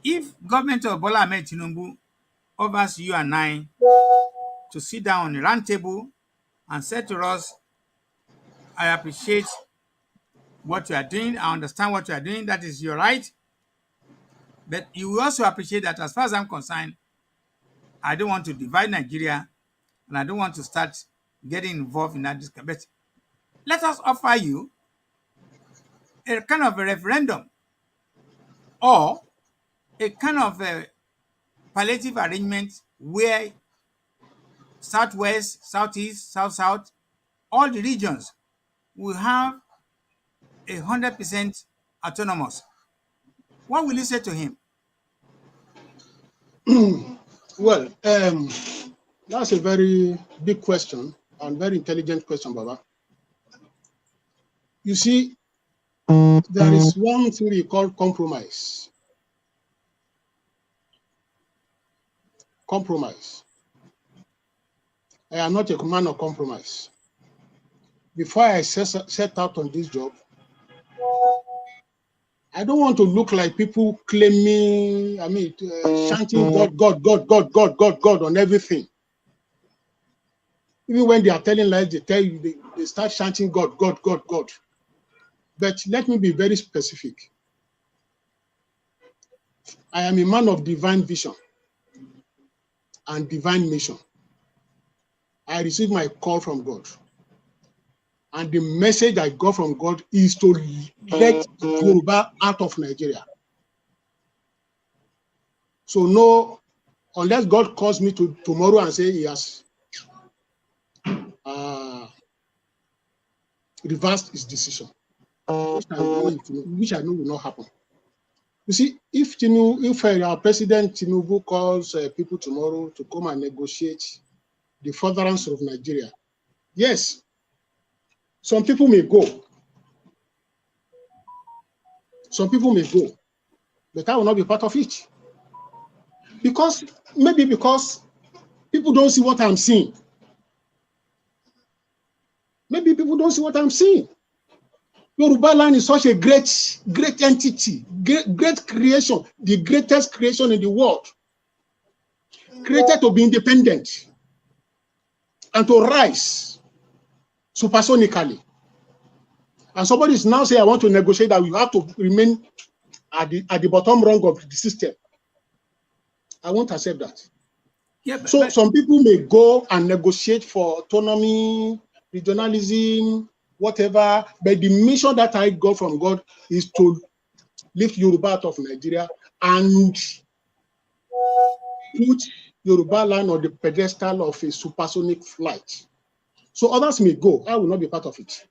If government of Bola Ahmed Tinubu offers you and I to sit down on a round table and say to us, I appreciate what you are doing, I understand what you are doing, that is your right, but you will also appreciate that as far as I'm concerned, I don't want to divide Nigeria and I don't want to start getting involved in that discussion. But let us offer you a kind of a referendum or a kind of a palliative arrangement where southwest, southeast, south, all the regions will have 100% autonomous. What will you say to him? Well, that's a very big question and very intelligent question, Baba. You see, there is one theory called compromise. Compromise. I am not a man of compromise. Before I set out on this job, I don't want to look like people claiming, chanting God, God, God, God, God, God, God on everything. Even when they are telling lies, they tell you, they start chanting God, God, God, God. But let me be very specific. I am a man of divine vision and divine mission. I received my call from God. And the message I got from God is to let Yoruba out of Nigeria. So no, unless God calls me to tomorrow and say he has reversed his decision, which I know will not happen. You see, if our President Tinubu calls people tomorrow to come and negotiate the furtherance of Nigeria, yes, some people may go. Some people may go, but I will not be part of it. Because people don't see what I'm seeing. Maybe people don't see what I'm seeing. Yoruba land is such a great entity, great creation, the greatest creation in the world, created to be independent and to rise supersonically. And somebody is now saying, I want to negotiate that we have to remain at the bottom rung of the system. I won't accept that. Yeah, So some people may go and negotiate for autonomy, regionalism, whatever, but the mission that I got from God is to lift Yoruba out of Nigeria and put Yoruba land on the pedestal of a supersonic flight. So others may go. I will not be part of it.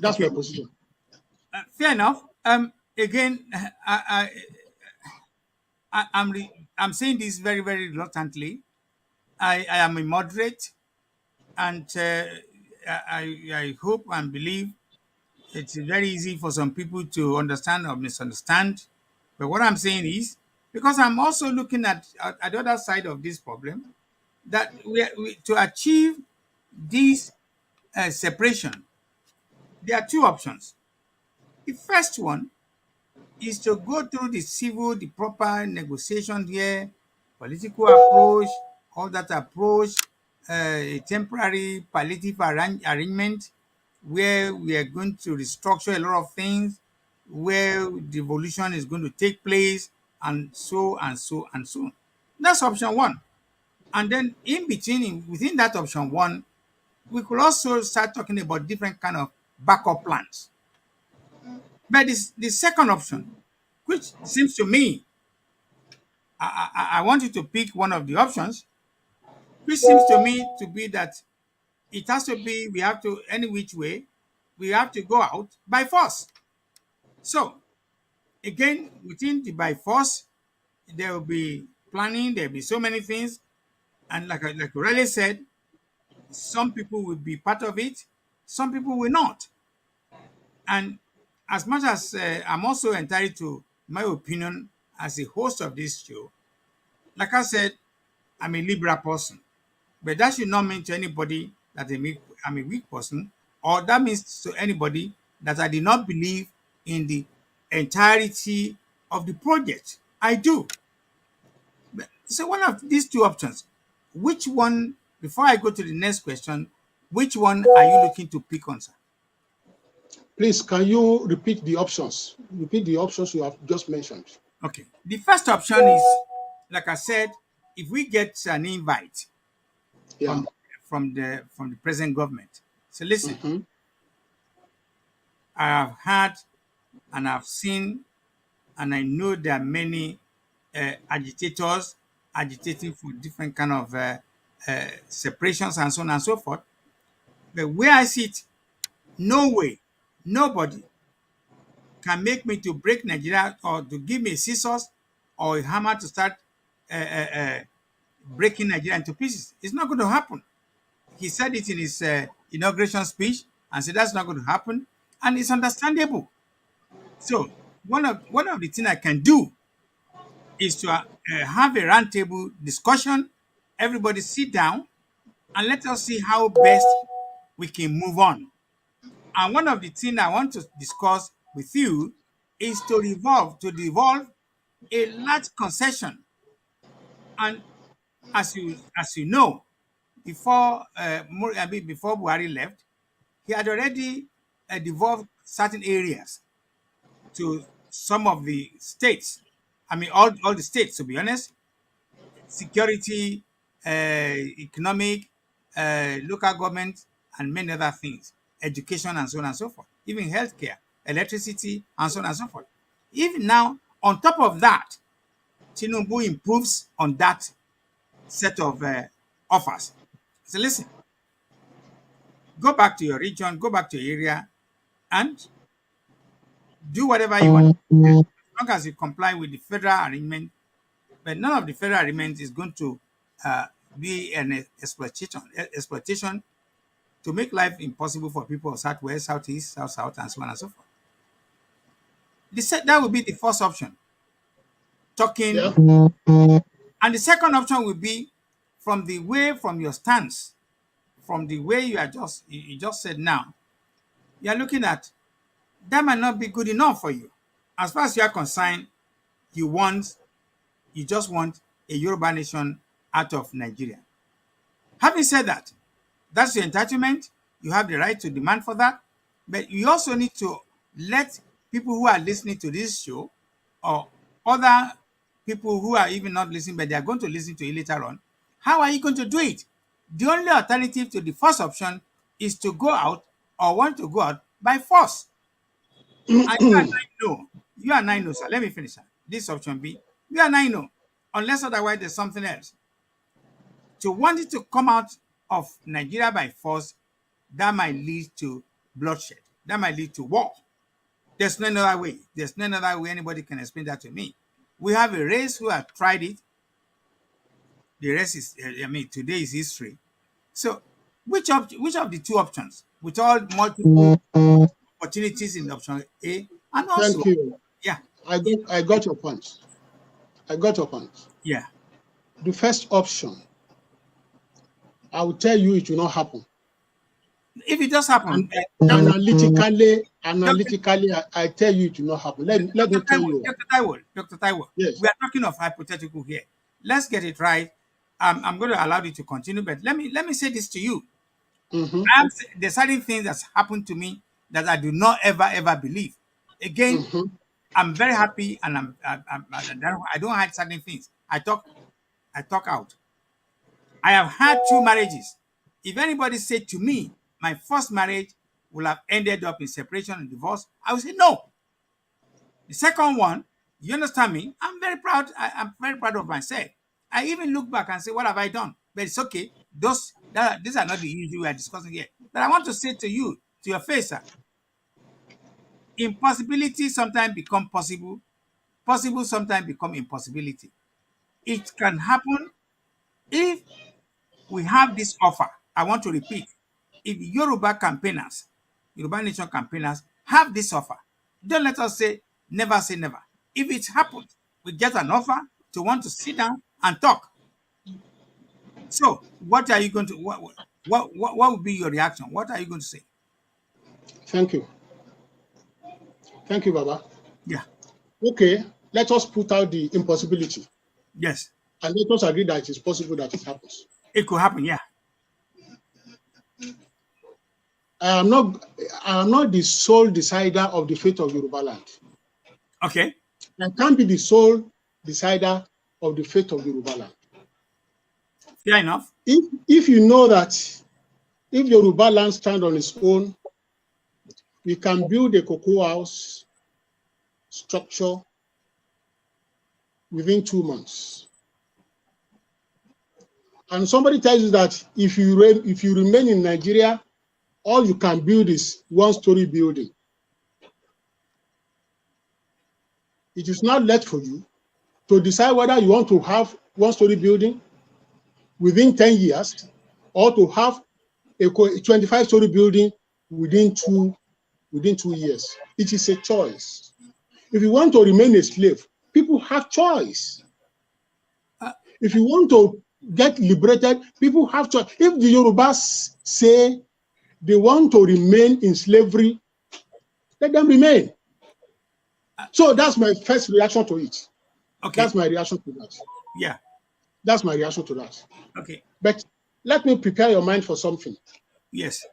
That's okay. my position. Fair enough. Again, I'm saying this very, very reluctantly. I am a moderate, and I hope and believe it's very easy for some people to understand or misunderstand. But what I'm saying is, because I'm also looking at the other side of this problem, that to achieve this separation, there are two options. The first one is to go through the proper negotiation here, political approach, all that approach, a temporary palliative arrangement where we are going to restructure a lot of things, where devolution is going to take place, and so and so and so. That's option one. And then in between, within that option one, we could also start talking about different kind of backup plans. But this the second option, which seems to me, I want you to pick one of the options, which seems to me to be that it has to be, we have to, any which way, we have to go out by force. So again, within the by force, there will be planning, there will be so many things. And like Riley said, some people will be part of it, some people will not. And as much as I'm also entitled to my opinion as a host of this show, like I said, I'm a liberal person. But that should not mean to anybody that I'm a weak person, or that means to anybody that I did not believe in the entirety of the project. I do. So one of these two options, which one, before I go to the next question, which one are you looking to pick on, sir? Please, can you repeat the options? Repeat the options you have just mentioned. Okay. The first option is, like I said, if we get an invite Yeah. from the present government. So listen, Mm-hmm. I have had and I've seen and I know there are many agitators agitating for different kind of separations and so on and so forth. But where I sit, no way, nobody can make me to break Nigeria or to give me scissors or a hammer to start uh, uh, uh, breaking Nigeria into pieces. It's not going to happen. He said it in his inauguration speech and said that's not going to happen, and it's understandable. So one of the things I can do is to have a roundtable discussion. Everybody sit down and let us see how best we can move on. And one of the things I want to discuss with you is to devolve a large concession. And as you know, before before Buhari left, he had already devolved certain areas to some of the states. I mean, all the states, to be honest, security, economic, local government, and many other things, education, and so on and so forth, even healthcare, electricity, and so on and so forth. Even now, on top of that, Tinubu improves on that set of offers. So listen, go back to your region, go back to your area, and do whatever you want, as long as you comply with the federal arrangement. But none of the federal arrangement is going to uh, be an exploitation to make life impossible for people of Southwest, Southeast, South, and so on and so forth. That would be the first option, talking. Yeah. And the second option would be from your stance, from the way you just said now, you are looking at that might not be good enough for you. As far as you are concerned, you want you just want a Yoruba nation out of Nigeria. Having said that, that's your entitlement. You have the right to demand for that. But you also need to let people who are listening to this show or other people who are even not listening, but they are going to listen to it later on. How are you going to do it? The only alternative to the first option is to go out or want to go out by force. And you and I know, sir. Let me finish, sir. This option B, you and I know, unless otherwise there's something else. To want it to come out of Nigeria by force, that might lead to bloodshed. That might lead to war. There's no other way. There's no other way anybody can explain that to me. We have a race who have tried it. The rest is, today is history. So, which of the two options, with all multiple opportunities in option A, and also, Thank you. yeah, I got your point. I got your point. yeah. The first option, I will tell you it will not happen. If it does happen, And analytically, I tell you it will not happen. Let me tell you. Dr. Taiwo, Yes. we are talking of hypothetical here. Let's get it right. I'm going to allow you to continue, but let me say this to you. Mm-hmm. There's certain things that's happened to me that I do not ever believe. Again, Mm-hmm. I'm very happy, and I don't hide certain things. I talk out. I have had 2 marriages. If anybody said to me, my first marriage will have ended up in separation and divorce, I would say no. The second one, you understand me? I'm very proud. I'm very proud of myself. I even look back and say, what have I done? But it's okay. These are not the issues we are discussing here. But I want to say to you, to your face, sir, impossibility sometimes become possible. Possible sometimes become impossibility. It can happen if we have this offer. I want to repeat. If Yoruba campaigners, Yoruba Nation campaigners have this offer, don't let us say never. If it happens, we get an offer to want to sit down and talk. So, what are you going to what would be your reaction? What are you going to say? Thank you. Thank you, Baba. Yeah. Okay, let us put out the impossibility. Yes. And let us agree that it is possible that it happens. It could happen, yeah. I am not the sole decider of the fate of Yoruba land. Okay. I can't be the sole decider of the fate of Yoruba land. Fair enough. If you know that if Yoruba land stands on its own, we can build a cocoa house structure within 2 months. And somebody tells you that if you remain in Nigeria, all you can build is 1-story building. It is not left for you to decide whether you want to have 1-story building within 10 years or to have a 25-story building within two years. It is a choice. If you want to remain a slave, people have choice. If you want to get liberated, people have choice. If the Yorubas say they want to remain in slavery, let them remain. So that's my first reaction to it. Okay. That's my reaction to that. Yeah. That's my reaction to that. Okay. But let me prepare your mind for something. Yes.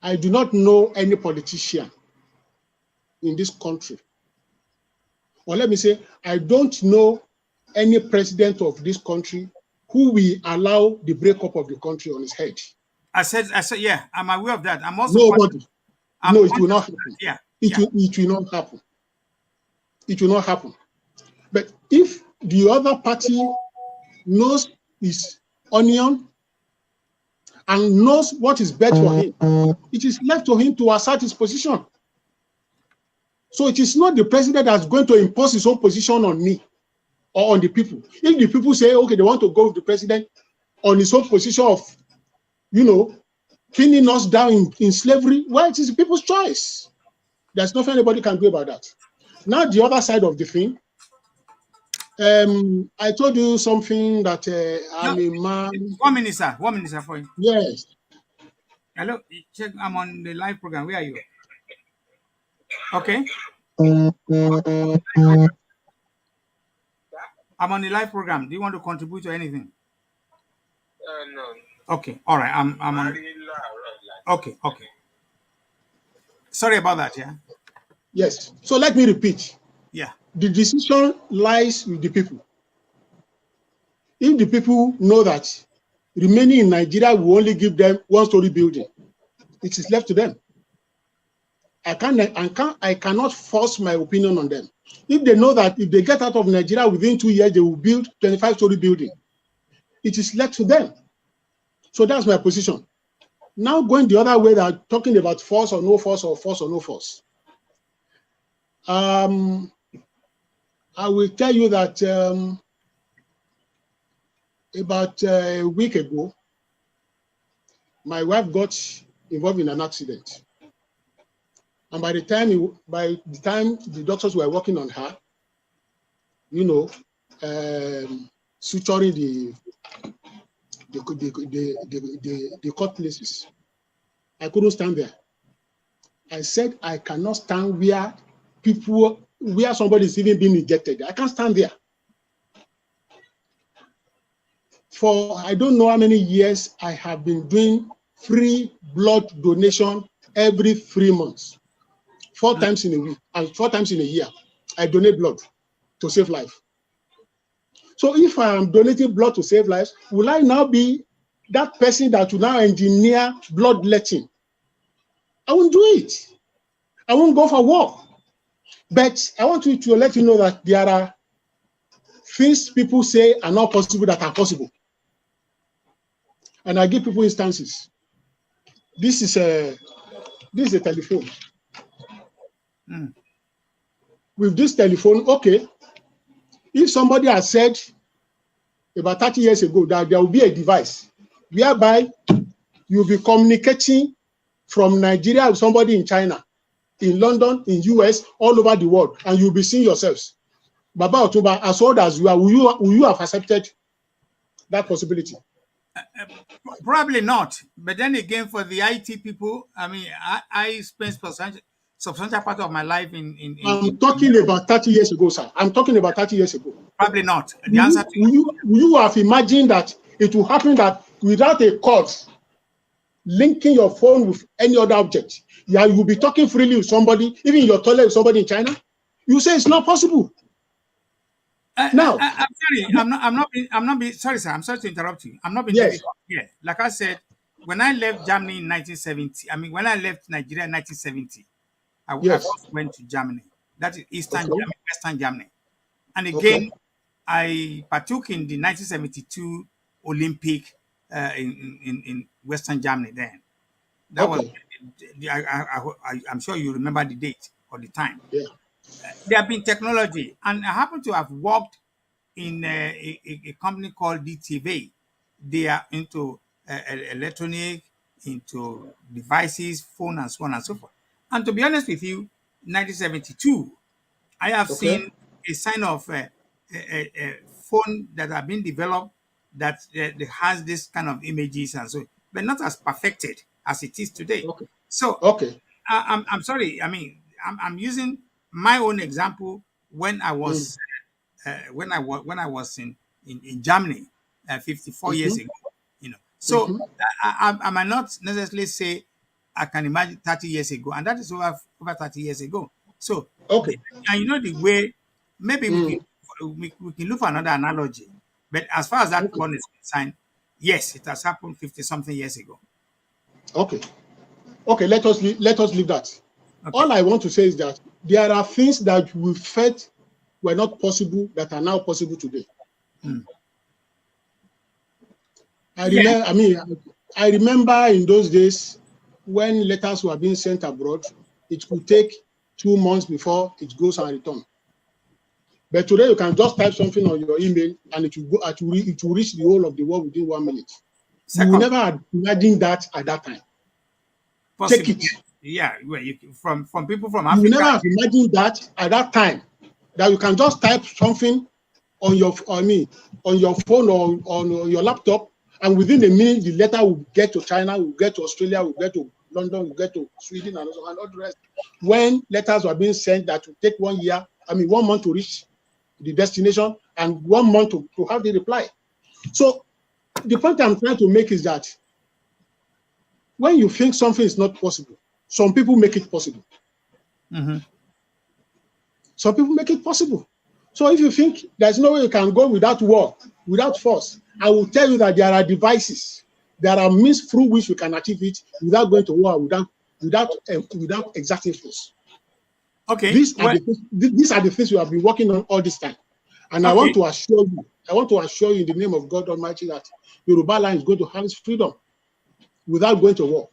I do not know any politician in this country. Or let me say, I don't know any president of this country who will allow the breakup of the country on his head. I said, yeah, I'm aware of that. I'm also nobody. No, it will not happen. Yeah. It will not happen. It will not happen. But if the other party knows his onion and knows what is best for him, it is left to him to assert his position. So it is not the president that's going to impose his own position on me or on the people. If the people say, okay, they want to go with the president on his own position of, pinning us down in slavery, well, it is the people's choice. There's nothing anybody can do about that. Now, the other side of the thing, I told you something that I'm a man. 1 minute, sir. 1 minute, sir, for you. Yes. Hello, check. I'm on the live program. Where are you? Okay. I'm on the live program. Do you want to contribute to anything? No. Okay. All right. I'm on. Okay. Okay. Sorry about that. Yeah. Yes. So let me repeat. Yeah. The decision lies with the people. If the people know that remaining in Nigeria will only give them 1-story building, it is left to them. I cannot force my opinion on them. If they know that if they get out of Nigeria within 2 years, they will build 25-story building, it is left to them. So that's my position. Now going the other way, that talking about force or no force or force or no force. I will tell you that about a week ago, my wife got involved in an accident. And by the time the doctors were working on her, suturing the cut places, I couldn't stand there. I said, I cannot stand where somebody is even being injected. I can't stand there. For I don't know how many years, I have been doing free blood donation every 3 months, 4 times in a week, and 4 times in a year. I donate blood to save life. So if I am donating blood to save lives, will I now be that person that will now engineer bloodletting? I won't do it. I won't go for war. But I want you to let you know that there are things people say are not possible that are possible. And I give people instances. This is a telephone. With this telephone, okay, if somebody has said about 30 years ago that there will be a device whereby you'll be communicating from Nigeria with somebody in China, in London, in US, all over the world, and you'll be seeing yourselves. Baba Otuba, as old as you are, will you have accepted that possibility? Probably not. But then again, for the IT people, I mean, I spent substantial part of my life I'm talking about 30 years ago, sir. I'm talking about 30 years ago. Probably not. The answer to will you have imagined that it will happen that without a cord linking your phone with any other object, yeah, you'll be talking freely with somebody, even in your toilet with somebody in China? You say it's not possible. Now, I'm sorry. I'm not being sorry, sir. I'm sorry to interrupt you. I'm not being yes. difficult here. Like I said, when I left Germany in 1970, I mean, when I left Nigeria in 1970, I Yes. first went to Germany. That is Eastern Okay. Germany, Western Germany. And again, Okay. I partook in the 1972 Olympic in Western Germany then. That was, I'm sure you remember the date or the time. Yeah. There have been technology, and I happen to have worked in a company called DTV. They are into electronic, into devices, phone, and so on and so forth. And to be honest with you, 1972, I have Okay. seen a sign of a phone that have been developed that has this kind of images and so, but not as perfected as it is today. Okay. So Okay. I'm sorry. I mean, I'm using my own example when I was when I was in Germany 54 years ago. You know, so I might not necessarily say I can imagine 30 years ago, and that is over 30 years ago. So, Okay. and you know the way maybe we can look for another analogy, but as far as that Okay. one is concerned, yes, it has happened 50 something years ago. Okay. Okay. Let us leave that. Okay. All I want to say is that there are things that we felt were not possible that are now possible today. I remember in those days when letters were being sent abroad, it could take 2 months before it goes and return. But today you can just type something on your email and it will reach the whole of the world within 1 minute. You will never have imagined that at that time. Possible. Take it. Yeah, well, from people from You Africa. will never have imagined that at that time, that you can just type something on your phone or on your laptop, and within a minute the letter will get to China, will get to Australia, will get to London, will get to Sweden, and all the rest. When letters were being sent that would take 1 month to reach the destination, and 1 month to have the reply. So the point I'm trying to make is that when you think something is not possible, some people make it possible. Some people make it possible. So if you think there's no way you can go without war, without force, I will tell you that there are devices, there are means through which we can achieve it without going to war, without exerting force. Okay. These are the things we have been working on all this time. And I want to assure you in the name of God Almighty that Yoruba land is going to have its freedom without going to war.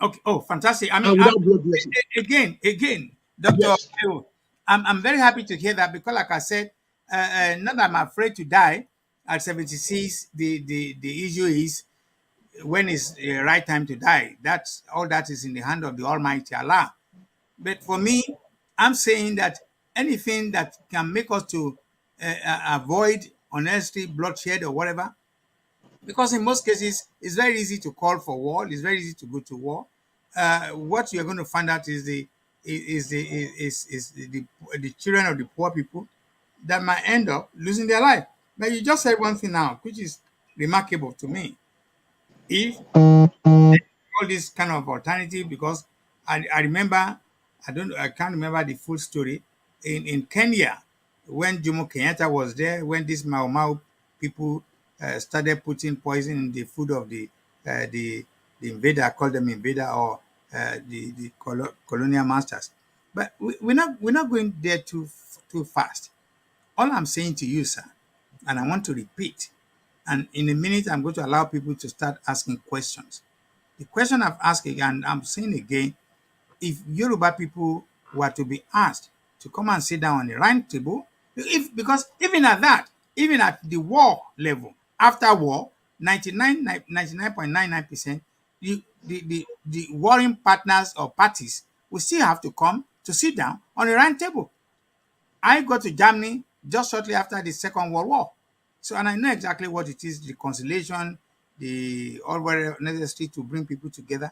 Okay. Oh, fantastic. I mean, and without blood again, Dr. Yes. Taiwo, I'm very happy to hear that because, like I said, not that I'm afraid to die at 76. The issue is when is the right time to die. That's all that is in the hand of the Almighty Allah. But for me, I'm saying that anything that can make us to avoid unnecessary bloodshed or whatever, because in most cases it's very easy to call for war. It's very easy to go to war. What you're going to find out is the children of the poor people that might end up losing their life. Now you just said one thing now, which is remarkable to me. If all this kind of alternative, because I remember, I can't remember the full story. In Kenya, when Jomo Kenyatta was there, when these Mau Mau people started putting poison in the food of uh, the the invader, I call them invader, or the colonial masters. But we're not going there too fast. All I'm saying to you, sir, and I want to repeat, and in a minute I'm going to allow people to start asking questions. The question I've asked again, I'm saying again, if Yoruba people were to be asked to come and sit down on the round table, if because even at that, even at the war level, after war, 99.99%, the warring partners or parties will still have to come to sit down on the round table. I got to Germany just shortly after the Second World War. So, and I know exactly what it is, the conciliation, the all were necessary to bring people together.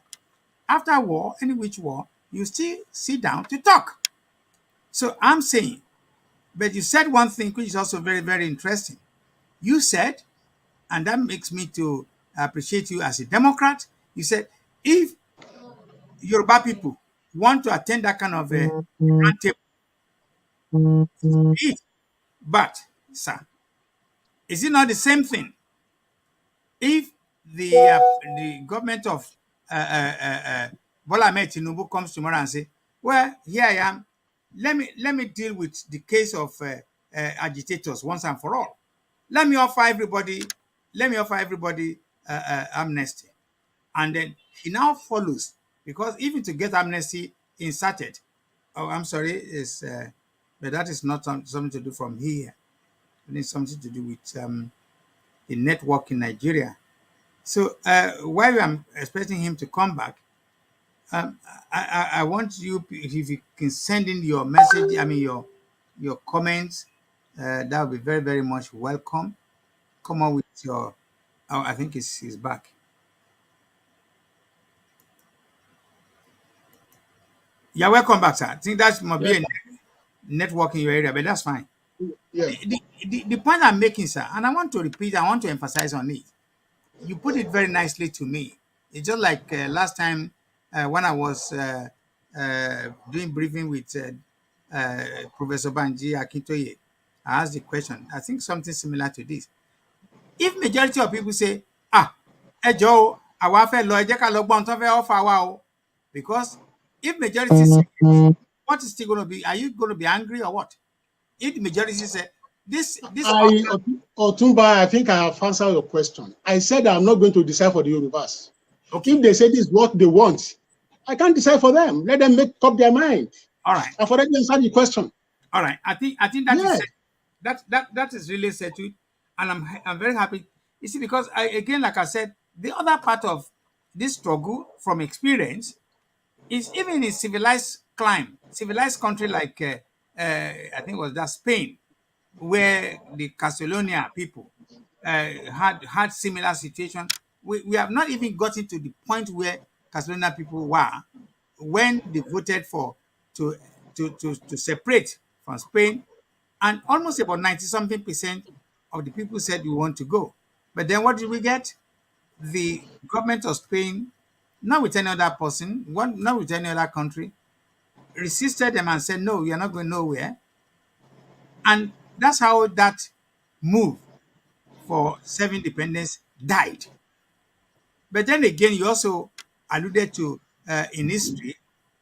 After war, any which war, you still sit down to talk. So I'm saying, but you said one thing which is also very, very interesting. You said, and that makes me to appreciate you as a Democrat, you said, if Yoruba people want to attend that kind of a round table, it. But, sir, is it not the same thing if the government of Bola Ahmed Tinubu comes tomorrow and say, "Well, here I am. Let me deal with the case of agitators once and for all. Let me offer everybody. Let me offer everybody amnesty." And then he now follows because even to get amnesty inserted, oh, I'm sorry, is but that is not something to do from here. It needs something to do with the network in Nigeria. So while I'm expecting him to come back, I want you, if you can send in your message, I mean your comments, that would be very, very much welcome. Come on with your, oh, I think he's back. Yeah, welcome back, sir. I think that must be Yes, a network in your area, but that's fine. yeah. The point I'm making, sir, and I want to repeat, I want to emphasize on it. You put it very nicely to me. It's just like last time when I was doing briefing with Professor Banji Akintoye. I asked the question. I think something similar to this. If majority of people say, ah, ẹ jọ̀ọ́ o, àwa fẹ́ lọ, ẹ jẹ́ ká lọ gbọ́ ohun tó fẹ́ offer wa o. Because if majority say yes, what is still going to be? Are you going to be angry or what? If the majority say this I, offer, Otumba, I think I have answered your question. I said I'm not going to decide for the Yorubas. okay, If they say this is what they want, I can't decide for them. Let them make up their mind. all right. I've already answered the question. All right, I think that is Yes. that is really settled, and I'm very happy. You see, because again, like I said, the other part of this struggle from experience is even in civilized country like I think it was that Spain, where the Catalonia people had similar situation. We have not even gotten to the point where Catalonia people were when they voted for to to separate from Spain, and almost about 90 something percent of the people said we want to go. But then what did we get? The government of Spain, not with any other person, not with any other country, resisted them and said, no, we are not going nowhere. And that's how that move for self-independence died. But then again, you also alluded to in history,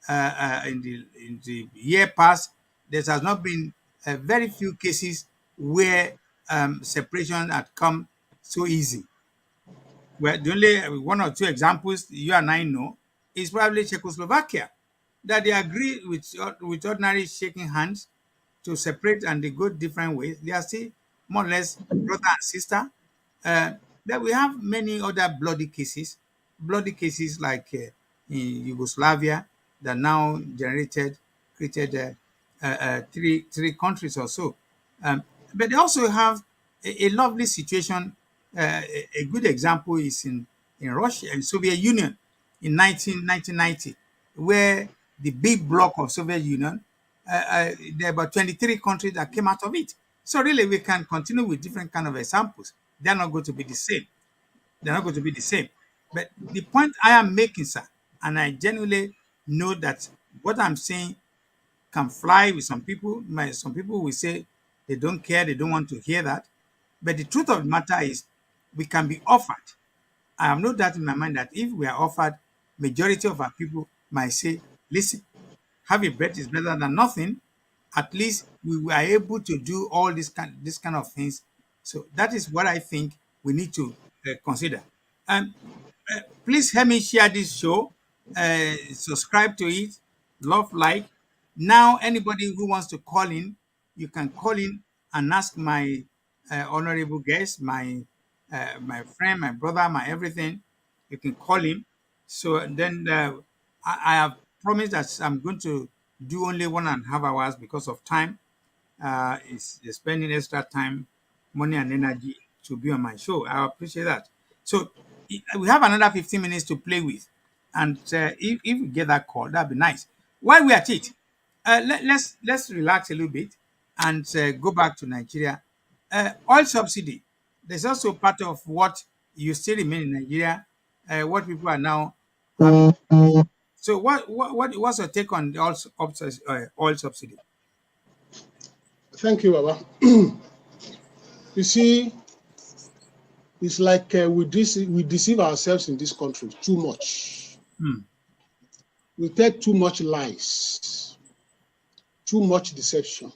in the year past, there has not been very few cases where separation had come so easy. Well, the only one or two examples you and I know is probably Czechoslovakia, that they agree with ordinary shaking hands to separate and they go different ways. They are still more or less brother and sister. Uh, then we have many other bloody cases like in Yugoslavia that now created three countries or so. But they also have a lovely situation. A good example is in Russia, in Soviet Union in 1990, where the big bloc of Soviet Union, there are about 23 countries that came out of it. So really, we can continue with different kind of examples. They're not going to be the same. They're not going to be the same. But the point I am making, sir, and I genuinely know that what I'm saying can fly with some people. Some people will say They don't care. They don't want to hear that. But the truth of the matter is, we can be offered. I have no doubt in my mind that if we are offered, majority of our people might say, listen, having bread is better than nothing. At least we were able to do all this kind of things. So that is what I think we need to consider. And please help me share this show, subscribe to it, love, like. Now, anybody who wants to call in, you can call in and ask my honorable guest, my friend, my brother, my everything. You can call him. So then I have promised that I'm going to do only 1.5 hours because of time. Is spending extra time, money, and energy to be on my show. I appreciate that. So we have another 15 minutes to play with, and if we get that call, that'd be nice. While we are at it, let's relax a little bit and go back to Nigeria. Oil subsidy. There's also part of what you still remain in Nigeria. What people are now having. So what's your take on the oil subsidy? Thank you, Baba. You see, it's like we deceive ourselves in this country too much. Hmm. We tell too much lies, too much deception.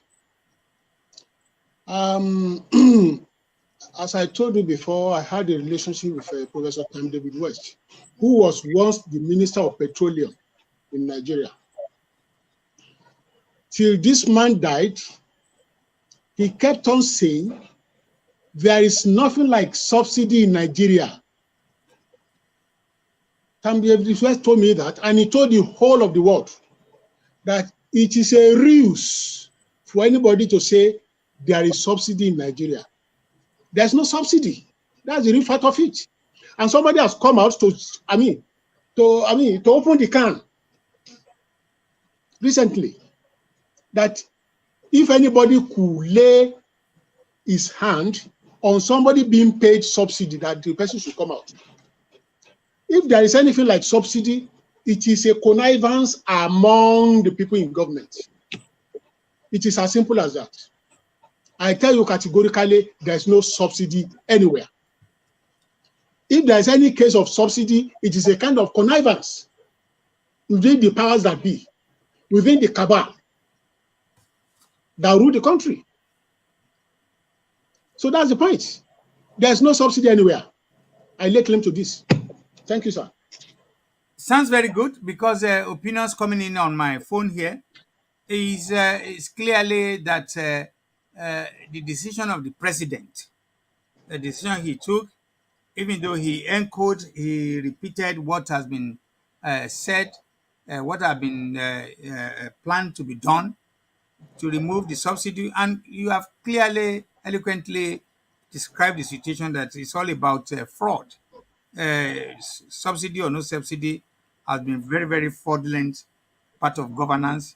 As I told you before, I had a relationship with Professor Tam David West, who was once the Minister of Petroleum in Nigeria. Till this man died, he kept on saying, there is nothing like subsidy in Nigeria. Tam David West told me that, and he told the whole of the world that it is a ruse for anybody to say there is subsidy in Nigeria. There's no subsidy. That's the real fact of it. And somebody has come out to open the can recently that if anybody could lay his hand on somebody being paid subsidy, that the person should come out. If there is anything like subsidy, it is a connivance among the people in government. It is as simple as that. I tell you categorically, there's no subsidy anywhere. If there's any case of subsidy, it is a kind of connivance within the powers that be, within the cabal that rule the country. So that's the point. There's no subsidy anywhere. I lay claim to this. Thank you, sir. Sounds very good, because opinions coming in on my phone here is clearly that the decision of the president, the decision he took, even though he repeated what has been said, what have been planned to be done to remove the subsidy, and you have clearly, eloquently described the situation that it's all about fraud. Subsidy or no subsidy has been very, very fraudulent part of governance,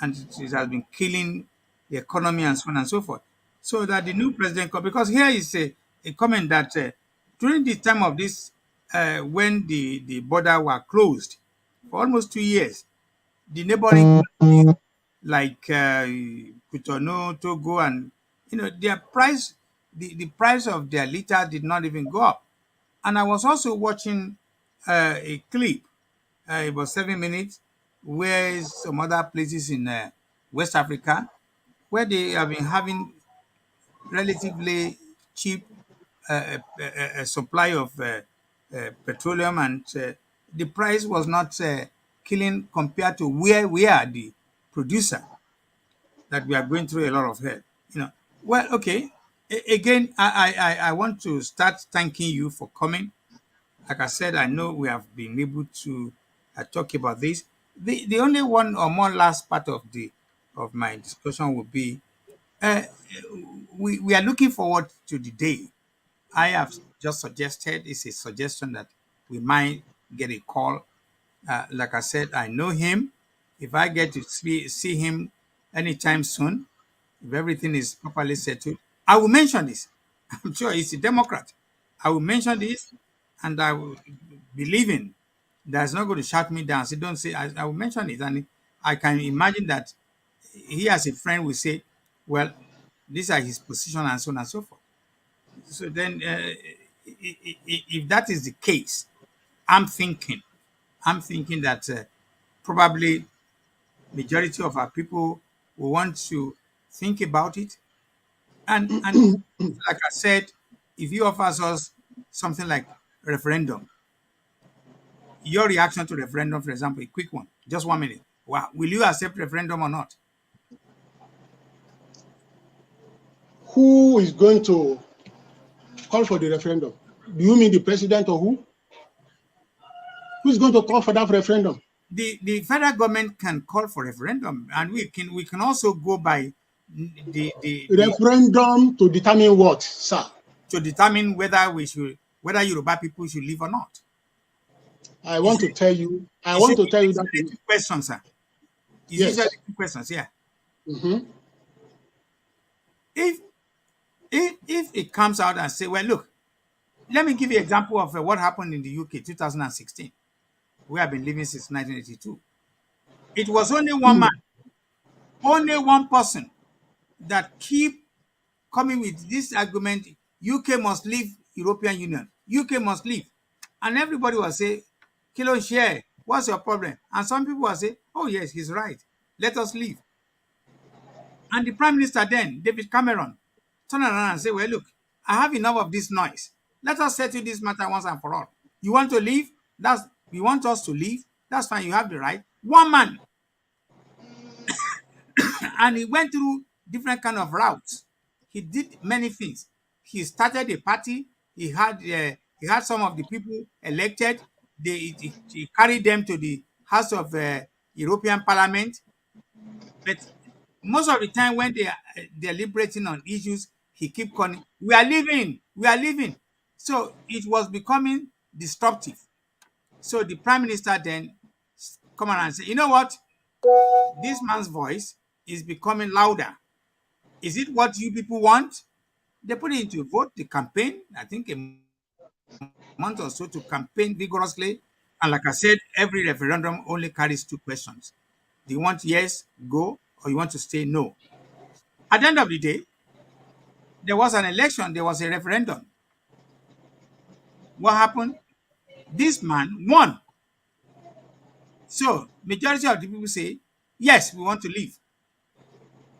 and it has been killing the economy and so on and so forth. So that the new president, because here is a comment that during the time of this, when the border were closed for almost 2 years, the neighboring countries like Cotonou, Togo, and their price, the price of their liter did not even go up. And I was also watching a clip. It was 7 minutes, where some other places in West Africa, where they have been having relatively cheap supply of petroleum, and the price was not killing compared to where we are the producer, that we are going through a lot of hell. Well, okay. Again, I want to start thanking you for coming. Like I said, I know we have been able to talk about this. The only one or more last part of my discussion would be, uh, we are looking forward to the day. I have just suggested, it's a suggestion, that we might get a call. Like I said, I know him. If I get to see him anytime soon, if everything is properly settled, I will mention this. I'm sure he's a Democrat. I will mention this, and I will believe in that's not going to shut me down. So don't say, I will mention it. And I can imagine that he, as a friend, will say, well, These are his position and so on and so forth. So then, if that is the case, I'm thinking, that probably majority of our people will want to think about it. And like I said, if you offer us something like referendum, your reaction to referendum, for example, a quick one, just 1 minute. Wow, will you accept referendum or not? Who is going to call for the referendum? Do you mean the president or who? Who is going to call for that referendum? The federal government can call for referendum, and we can also go by the Referendum to determine what, sir? to determine whether Yoruba people should live or not. I want to tell you that. Two questions, sir. It's Yes. usually two questions, yeah. Mm-hmm. If it comes out and say, well, look, let me give you an example of what happened in the UK 2016. We have been living since 1982. It was only one man, only one person that keep coming with this argument: UK must leave European Union. UK must leave, and everybody will say, "Kilo share, what's your problem?" And some people will say, "Oh yes, he's right. Let us leave." And the Prime Minister then, David Cameron, turn around and say, "Well, look, I have enough of this noise. Let us settle this matter once and for all. You want to leave? You want us to leave? That's fine. You have the right." One man, and he went through different kind of routes. He did many things. He started a party. He had some of the people elected. He carried them to the House of European Parliament. But most of the time, when they are deliberating on issues, he keep calling, "We are leaving. We are leaving." So it was becoming disruptive. So the Prime Minister then come on and say, "You know what? This man's voice is becoming louder. Is it what you people want?" They put it into a vote, the campaign, I think a month or so, to campaign vigorously. And like I said, every referendum only carries two questions. Do you want yes, go, or you want to stay no? At the end of the day, there was an election, there was a referendum. What happened? This man won. So majority of the people say, yes, we want to leave.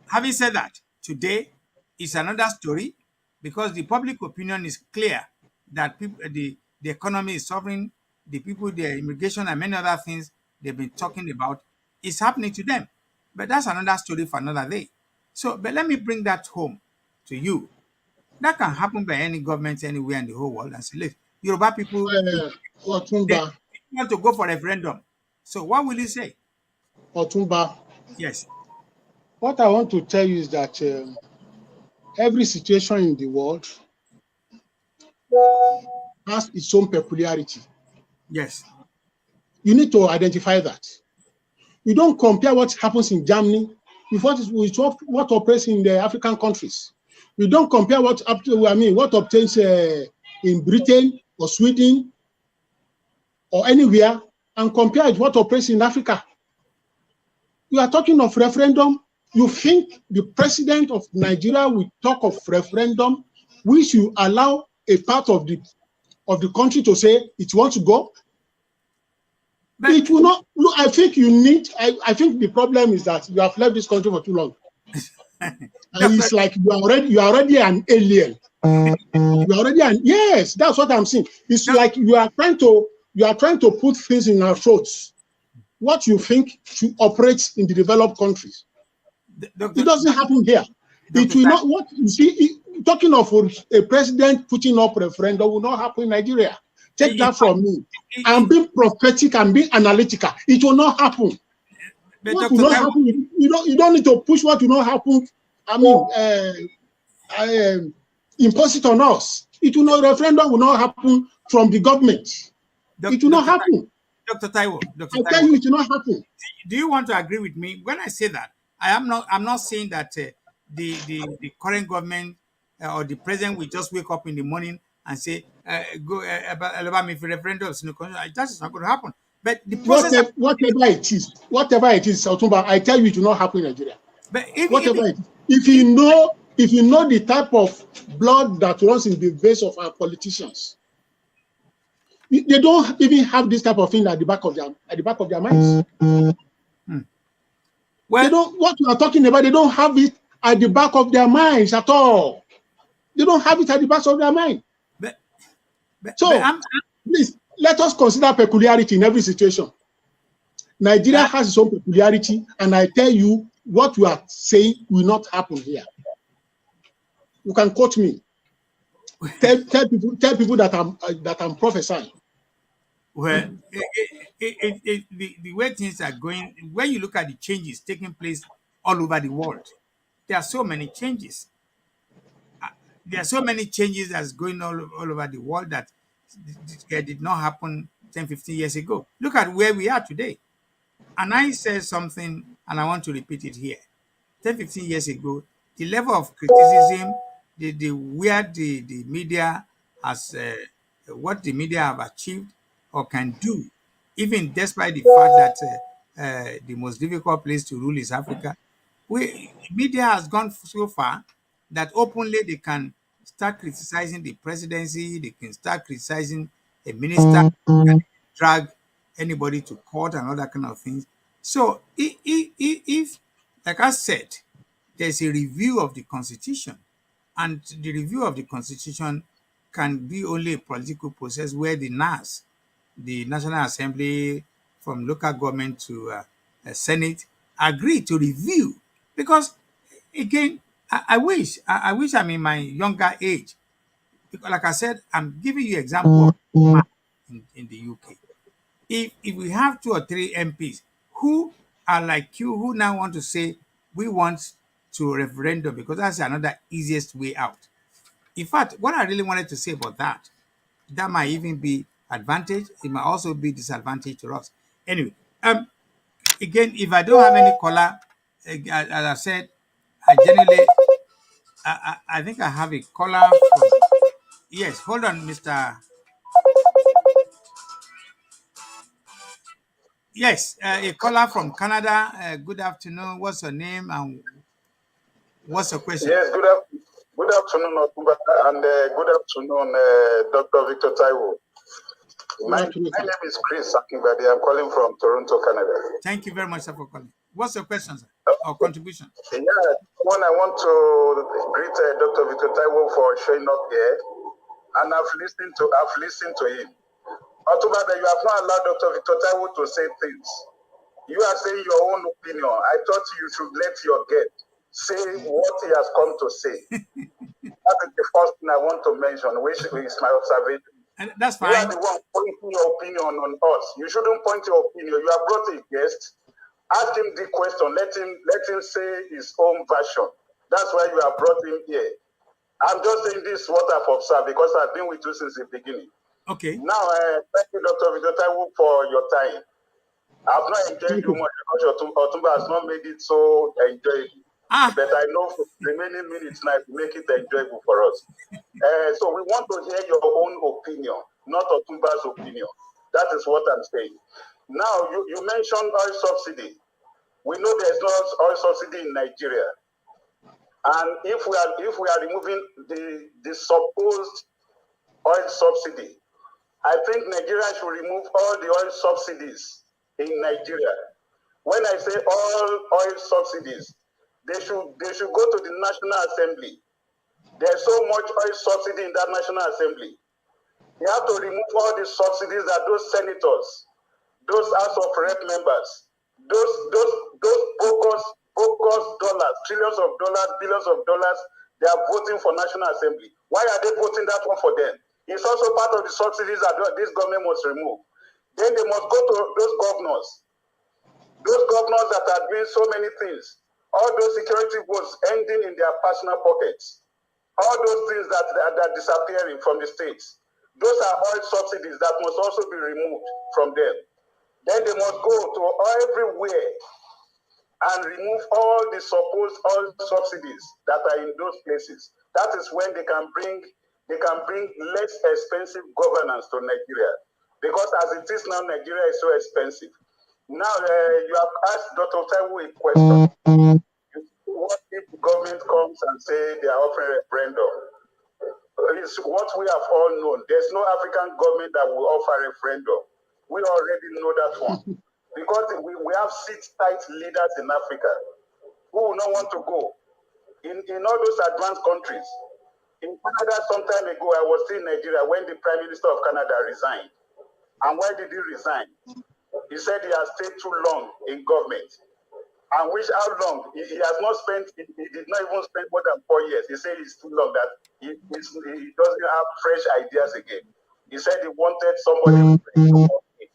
Having said that, today is another story, because the public opinion is clear that people, the economy is suffering, the people, their immigration and many other things they've been talking about is happening to them. But that's another story for another day. So, but let me bring that home to you. That can happen by any government anywhere in the whole world and say, look, Yoruba people, they Otumba, want to go for referendum. So what will you say? Otumba. Yes. What I want to tell you is that every situation in the world has its own peculiarity. Yes. You need to identify that. You don't compare what happens in Germany with what operates in the African countries. You don't compare what obtains in Britain or Sweden or anywhere and compare it what operates in Africa. You are talking of referendum. You think the president of Nigeria will talk of referendum, which you allow a part of the country to say it wants to go? But it will not. Look, I think the problem is that you have left this country for too long. And it's like you are already an alien. Yes, that's what I'm saying. It's like you are trying to put things in our throats. What you think should operate in the developed countries. It doesn't happen here. It will not. What you see, talking of a president putting up referendum will not happen in Nigeria. Take that from me. I'm being prophetic and being analytical. It will not happen. What will not happen? You don't need to push what will not happen. Impose it on us. It will not. Referendum will not happen from the government. It will not happen. Dr. Taiwo, I tell you, it will not happen. Do you want to agree with me when I say that? I'm not saying that the current government or the president will just wake up in the morning and say go about me for referendums. That is not going to happen. But the process, whatever it is, Otumba, I tell you, it will not happen in Nigeria. But if you know If you know the type of blood that runs in the veins of our politicians, they don't even have this type of thing at the back of their minds. Well, they don't. What you are talking about, they don't have it at the back of their minds at all. They don't have it at the back of their mind. But So, please let us consider peculiarity in every situation. Nigeria has its own peculiarity, and I tell you, what you are saying will not happen here. You can quote me. Tell people that I'm prophesying. Well, the way things are going, when you look at the changes taking place all over the world, there are so many changes. There are so many changes that's going all over the world that did not happen 10, 15 years ago. Look at where we are today. And I said something, and I want to repeat it here. 10, 15 years ago, the level of criticism, the where the media has, what the media have achieved or can do, even despite the fact that the most difficult place to rule is Africa, media has gone so far that openly they can start criticizing the presidency, they can start criticizing a minister, can drag anybody to court and all that kind of things. So if like I said, there's a review of the constitution, and the review of the constitution can be only a political process where the NAS, the National Assembly, from local government to Senate, agree to review. Because again, I wish I'm in my younger age. Because like I said, I'm giving you example of in the UK. If we have 2 or 3 MPs who are like you, who now want to say we want to referendum because that's another easiest way out. In fact, what I really wanted to say about that might even be advantage. It might also be disadvantage to us. Anyway, again, if I don't have any caller, as I said, I generally, I think I have a caller. Yes, hold on, Mr. Yes, a caller from Canada. Good afternoon. What's your name and what's your question? Yes, good afternoon, Otumba, and good afternoon, Dr. Victor Taiwo. My name is Chris Akingbadi. I'm calling from Toronto, Canada. Thank you very much, sir, for calling. What's your question, sir, or contribution? Yeah, one, I want to greet Dr. Victor Taiwo for showing up here, and I've listened to him. Otumba, you have not allowed Dr. Victor Taiwo to say things. You are saying your own opinion. I thought you should let your guest say what he has come to say. That is the first thing I want to mention, which is my observation. And that's fine. You are the one pointing your opinion on us. You shouldn't point your opinion. You have brought a guest. Ask him the question. Let him say his own version. That's why you have brought him here. I'm just saying this what I've observed because I've been with you since the beginning. Okay. Now, thank you, Dr. Victor Taiwo, for your time. I've not enjoyed you much because Otumba has not made it so enjoyable. But I know for the remaining minutes now to make it enjoyable for us. So we want to hear your own opinion, not Otumba's opinion. That is what I'm saying. Now, you mentioned oil subsidy. We know there's no oil subsidy in Nigeria. And if we are removing the supposed oil subsidy, I think Nigeria should remove all the oil subsidies in Nigeria. When I say all oil subsidies, they should go to the National Assembly. There's so much oil subsidy in that National Assembly. You have to remove all the subsidies that those senators, those House of Rep members, those bogus dollars, trillions of dollars, billions of dollars, they are voting for National Assembly. Why are they voting that one for them? It's also part of the subsidies that this government must remove. Then they must go to those governors that are doing so many things. All those security votes ending in their personal pockets. All those things that are disappearing from the states. Those are oil subsidies that must also be removed from them. Then they must go to everywhere and remove all the supposed oil subsidies that are in those places. That is when they can bring less expensive governance to Nigeria. Because as it is now, Nigeria is so expensive. Now, you have asked Dr. Taiwo a question. What if the government comes and say they are offering a referendum, it's what we have all known. There's no African government that will offer a referendum. We already know that one. Because we have sit-tight leaders in Africa who will not want to go. In all those advanced countries. In Canada, some time ago, I was still in Nigeria when the Prime Minister of Canada resigned. And why did he resign? He said he has stayed too long in government. And how long? He has not spent, he did not even spend more than 4 years. He said it's too long that he doesn't have fresh ideas again. He said he wanted somebody to work with.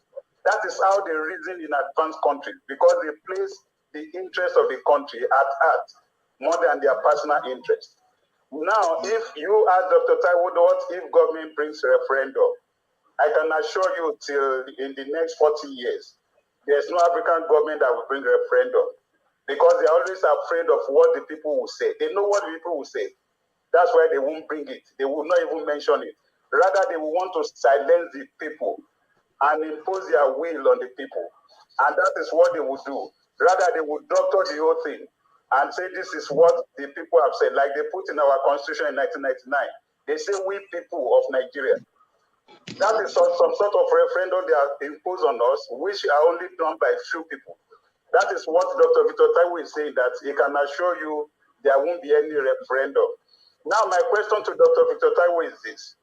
That is how they reason in advanced countries, because they place the interest of the country at heart more than their personal interest. Now, if you ask Dr. Taiwo, what if government brings a referendum? I can assure you till in the next 40 years, there's no African government that will bring a referendum, because they're always afraid of what the people will say. They know what the people will say. That's why they won't bring it. They will not even mention it. Rather, they will want to silence the people and impose their will on the people. And that is what they will do. Rather, they will doctor the whole thing and say this is what the people have said. Like they put in our constitution in 1999. They say we people of Nigeria. That is some sort of referendum they have imposed on us, which are only done by few people. That is what Dr. Victor Taiwo is saying, that he can assure you there won't be any referendum. Now, my question to Dr. Victor Taiwo is this.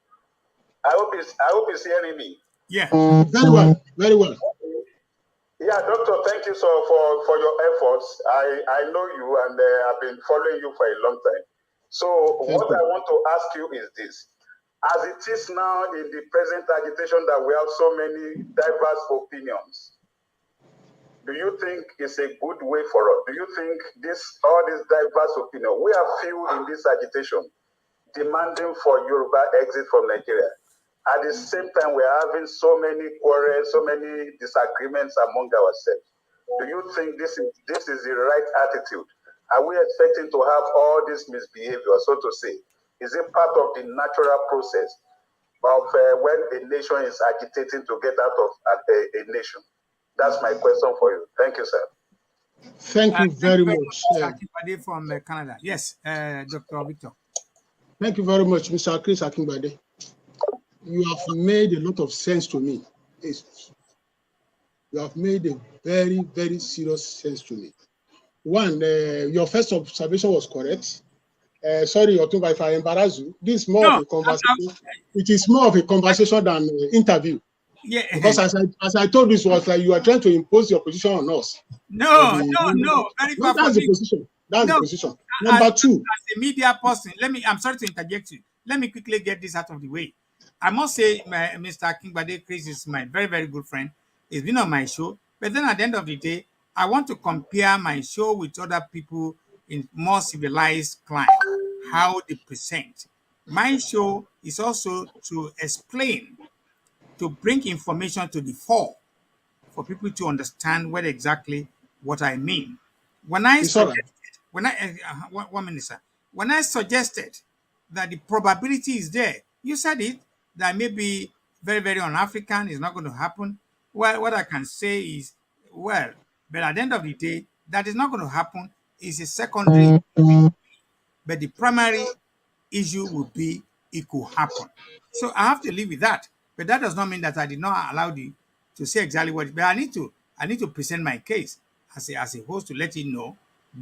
I hope he's hearing me. Yeah. Very well. Very well. Yeah, Doctor, thank you so for your efforts. I know you, and I've been following you for a long time. So what I want to ask you is this. As it is now in the present agitation that we have so many diverse opinions, do you think it's a good way for us? Do you think all this diverse opinion, we are few in this agitation demanding for Yoruba exit from Nigeria? At the same time, we are having so many quarrels, so many disagreements among ourselves. Do you think this is the right attitude? Are we expecting to have all this misbehavior, so to say? Is it part of the natural process of when a nation is agitating to get out of a nation? That's my question for you. Thank you, sir. Thank you very much. Akinbade from Canada. Yes, Dr. Victor. Thank you very much, Mr. Chris Akinbade. You have made a lot of sense to me. You have made a very, very serious sense to me. One, your first observation was correct. Sorry, Otunba, if I embarrass you. This is more of a conversation. It is more of a conversation than an interview. Yeah. Because as I told you, it was like you are trying to impose your position on us. No. Very far that's the position. That's the position. Number two. As a media person, I'm sorry to interject you. Let me quickly get this out of the way. I must say, Mr. Akinbade Chris is my very, very good friend. He's been on my show. But then at the end of the day, I want to compare my show with other people in more civilized climate, how they present. My show is also to explain, to bring information to the fore for people to understand what exactly what I mean. When I suggested, when I suggested that the probability is there, you said it, that may be very, very un-African, it's not going to happen. Well, what I can say is, well, but at the end of the day, that is not going to happen. It's a secondary, but the primary issue will be it could happen. So I have to live with that. But that does not mean that I did not allow you to say exactly what. But I need to present my case as a host to let you know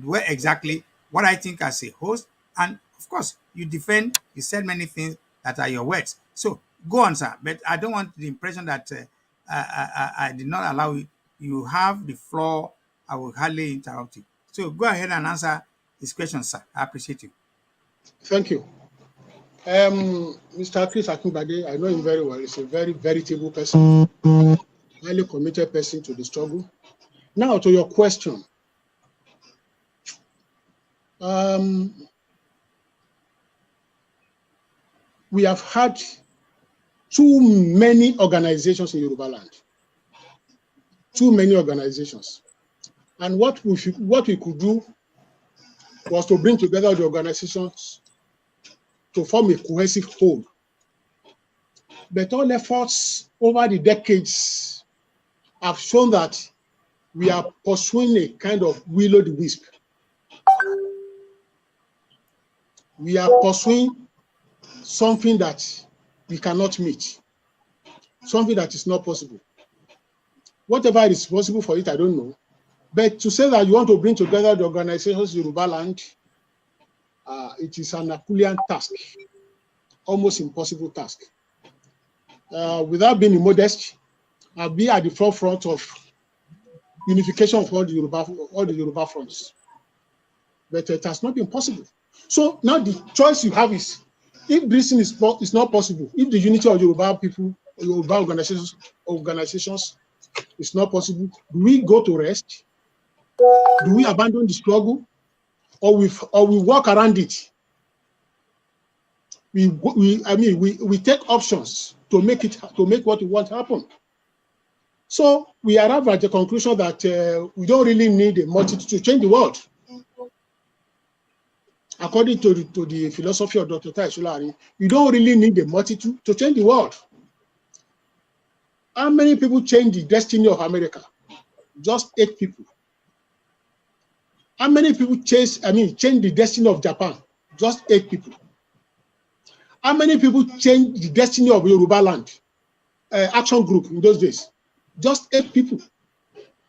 where exactly what I think as a host. And of course, you said many things that are your words. So go on, sir. But I don't want the impression that I did not allow you. You have the floor. I will hardly interrupt you. So go ahead and answer his question, sir. I appreciate you. Thank you. Mr. Chris Akinbade, I know him very well. He's a very veritable person, highly committed person to the struggle. Now to your question. We have had too many organizations in Yoruba land. Too many organizations. And what we could do was to bring together the organizations to form a cohesive whole. But all efforts over the decades have shown that we are pursuing a kind of will-o'-the-wisp. We are pursuing something that we cannot meet, something that is not possible. Whatever is possible for it, I don't know. But to say that you want to bring together the organizations in Yoruba land, it is an Herculean task, almost impossible task. Without being modest, I'll be at the forefront of unification of all the Yoruba fronts. But it has not been possible. So now the choice you have is, if this thing is not possible, if the unity of Yoruba people, Yoruba organizations is not possible, do we go to rest? Do we abandon the struggle, or we walk around it? We take options to make what we want happen. So we arrive at the conclusion that we don't really need a multitude to change the world. According to the philosophy of Dr. Taiwo, you don't really need a multitude to change the world. How many people changed the destiny of America? Just 8 people. How many people changed the destiny of Japan? Just 8 people. How many people changed the destiny of Yoruba land? Action group in those days? Just 8 people.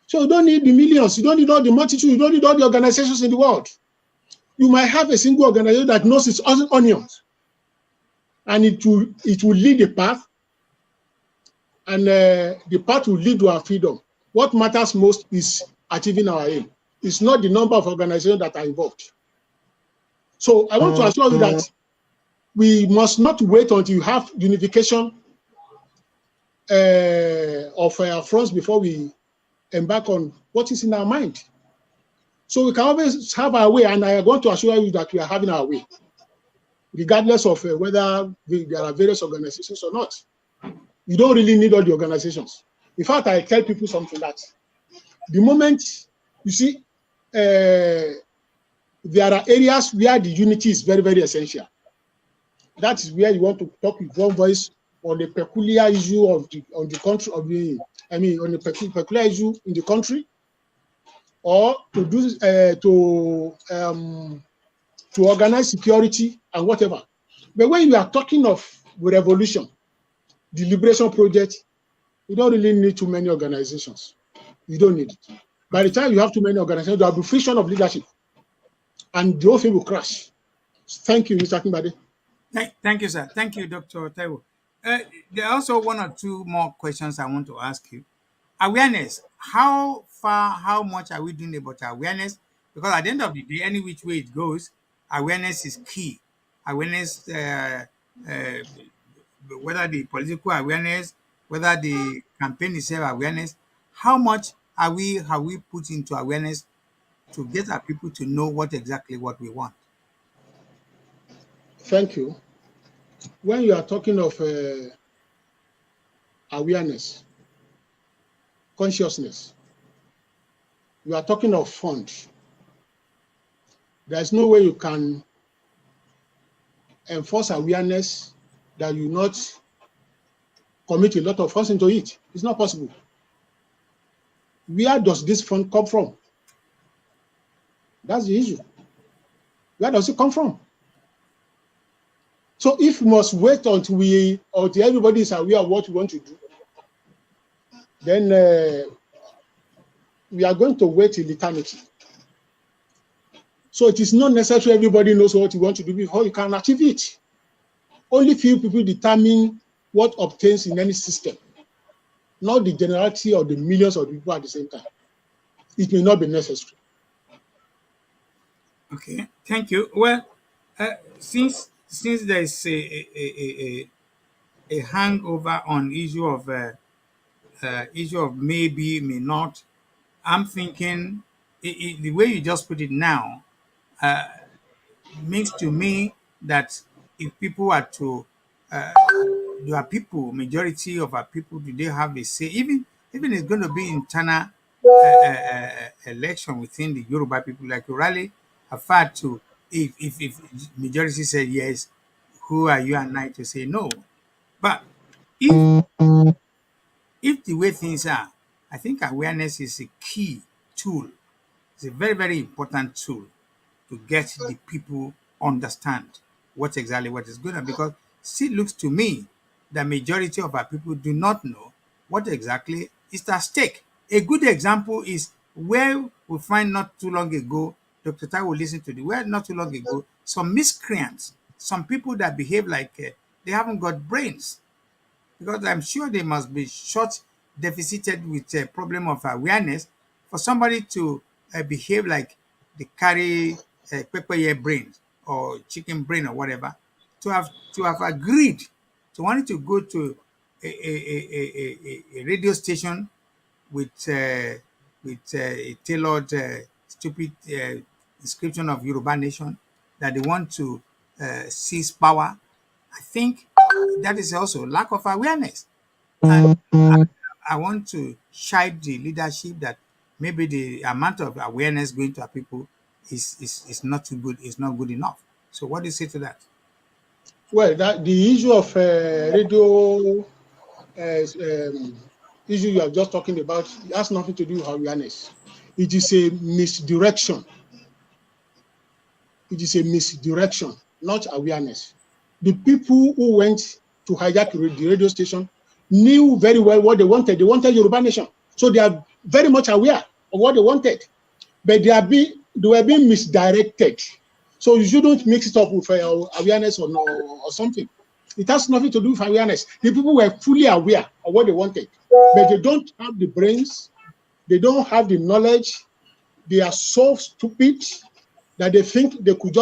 So you don't need the millions, you don't need all the multitude, you don't need all the organizations in the world. You might have a single organization that knows its onions, and it will lead the path, and the path will lead to our freedom. What matters most is achieving our aim. It's not the number of organizations that are involved. So I want to assure you that we must not wait until you have unification of our fronts before we embark on what is in our mind. So we can always have our way, and I want to assure you that we are having our way, regardless of whether there are various organizations or not. You don't really need all the organizations. In fact, I tell people something that the moment you see, there are areas where the unity is very, very essential. That is where you want to talk with one voice on the peculiar issue of the country, on the peculiar issue in the country, or to do to organize security and whatever. But when you are talking of revolution, the liberation project, you don't really need too many organizations. You don't need it. By the time you have too many organizations, there will be friction of leadership, and the whole thing will crash. Thank you, Mr. Kimbade. Thank you, sir. Thank you, Dr. Taiwo. There are also 1 or 2 more questions I want to ask you. Awareness. How far, how much are we doing about awareness? Because at the end of the day, any which way it goes, awareness is key. Awareness, whether the political awareness, whether the campaign itself awareness, how much have we put into awareness to get our people to know what we want? Thank you. When you are talking of awareness, consciousness, you are talking of funds. There's no way you can enforce awareness that you not commit a lot of funds into it. It's not possible. Where does this fund come from? That's the issue. Where does it come from? So if we must wait until everybody is aware of what we want to do, then we are going to wait till eternity. So it is not necessary everybody knows what you want to do before you can achieve it. Only few people determine what obtains in any system, not the generality of the millions of people at the same time. It may not be necessary. Okay, thank you. Well, since there is a hangover on issue of maybe, may not, I'm thinking the way you just put it now means to me that if people are to do our people, majority of our people, do they have a say? Even it's going to be internal election within the Yoruba people, like you rally afford to, if majority say yes, who are you and I to say no? But if the way things are, I think awareness is a key tool. It's a very, very important tool to get the people understand what exactly what is going on, because it looks to me the majority of our people do not know what exactly is at stake. A good example is where we find not too long ago, Dr. Taiwo listened to the where not too long ago, some miscreants, some people that behave like they haven't got brains, because I'm sure they must be short deficited with a problem of awareness for somebody to behave like they carry pepper brain or chicken brain or whatever, to have agreed to wanting to go to a radio station with a tailored stupid description of Yoruba nation, that they want to seize power. I think that is also lack of awareness. And I want to chide the leadership that maybe the amount of awareness going to our people is not too good, is not good enough. So what do you say to that? Well, that the issue of radio issue you are just talking about has nothing to do with awareness. It is a misdirection. It is a misdirection, not awareness. The people who went to hijack the radio station knew very well what they wanted. They wanted Yoruba nation. So they are very much aware of what they wanted. But they were being misdirected. So you shouldn't mix it up with awareness or something. It has nothing to do with awareness. The people were fully aware of what they wanted, but they don't have the brains, they don't have the knowledge, they are so stupid that they think they could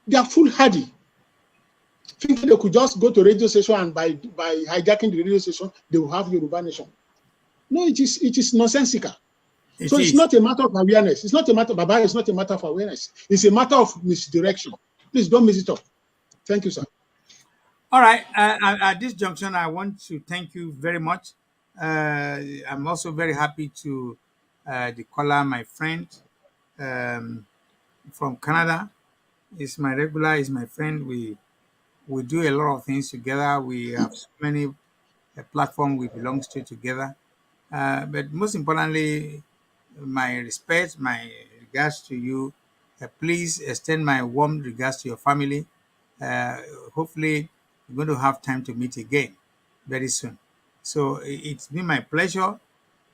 they are foolhardy, thinking they could just go to radio station and by hijacking the radio station, they will have Yoruba nation. No, it is nonsensical. It's not a matter of awareness. It's not a matter, Baba, it's not a matter of awareness. It's a matter of misdirection. Please don't mix it up. Thank you, sir. All right. At this junction, I want to thank you very much. I'm also very happy to the caller, my friend from Canada. Is my regular, is my friend. We do a lot of things together. We have so many platforms we belong to together. But most importantly, my respect, my regards to you. Please extend my warm regards to your family. Uh, Hopefully, we're going to have time to meet again very soon. So it's been my pleasure.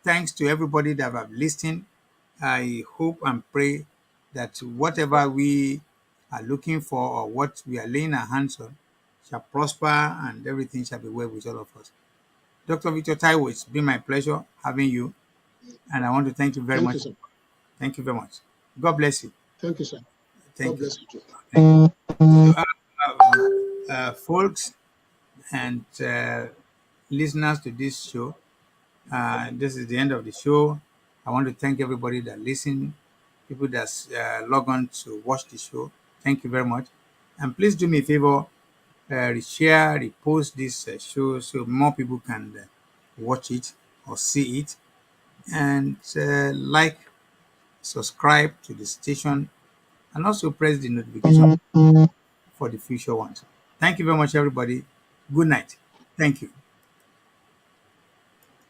Thanks to everybody that have listened. I hope and pray that whatever we are looking for or what we are laying our hands on shall prosper and everything shall be well with all of us. Dr. Victor Taiwo, it's been my pleasure having you, and I want to thank you very Thank much. you, sir. Thank you very much. God bless you. Thank you, sir. Thank God you. bless you too. Thank you. So, folks and listeners to this show, this is the end of the show. I want to thank everybody that listened, people that log on to watch the show. Thank you very much. And please do me a favor, share, repost this show so more people can watch it or see it. And like, subscribe to the station, and also press the notification for the future ones. Thank you very much, everybody. Good night. Thank you.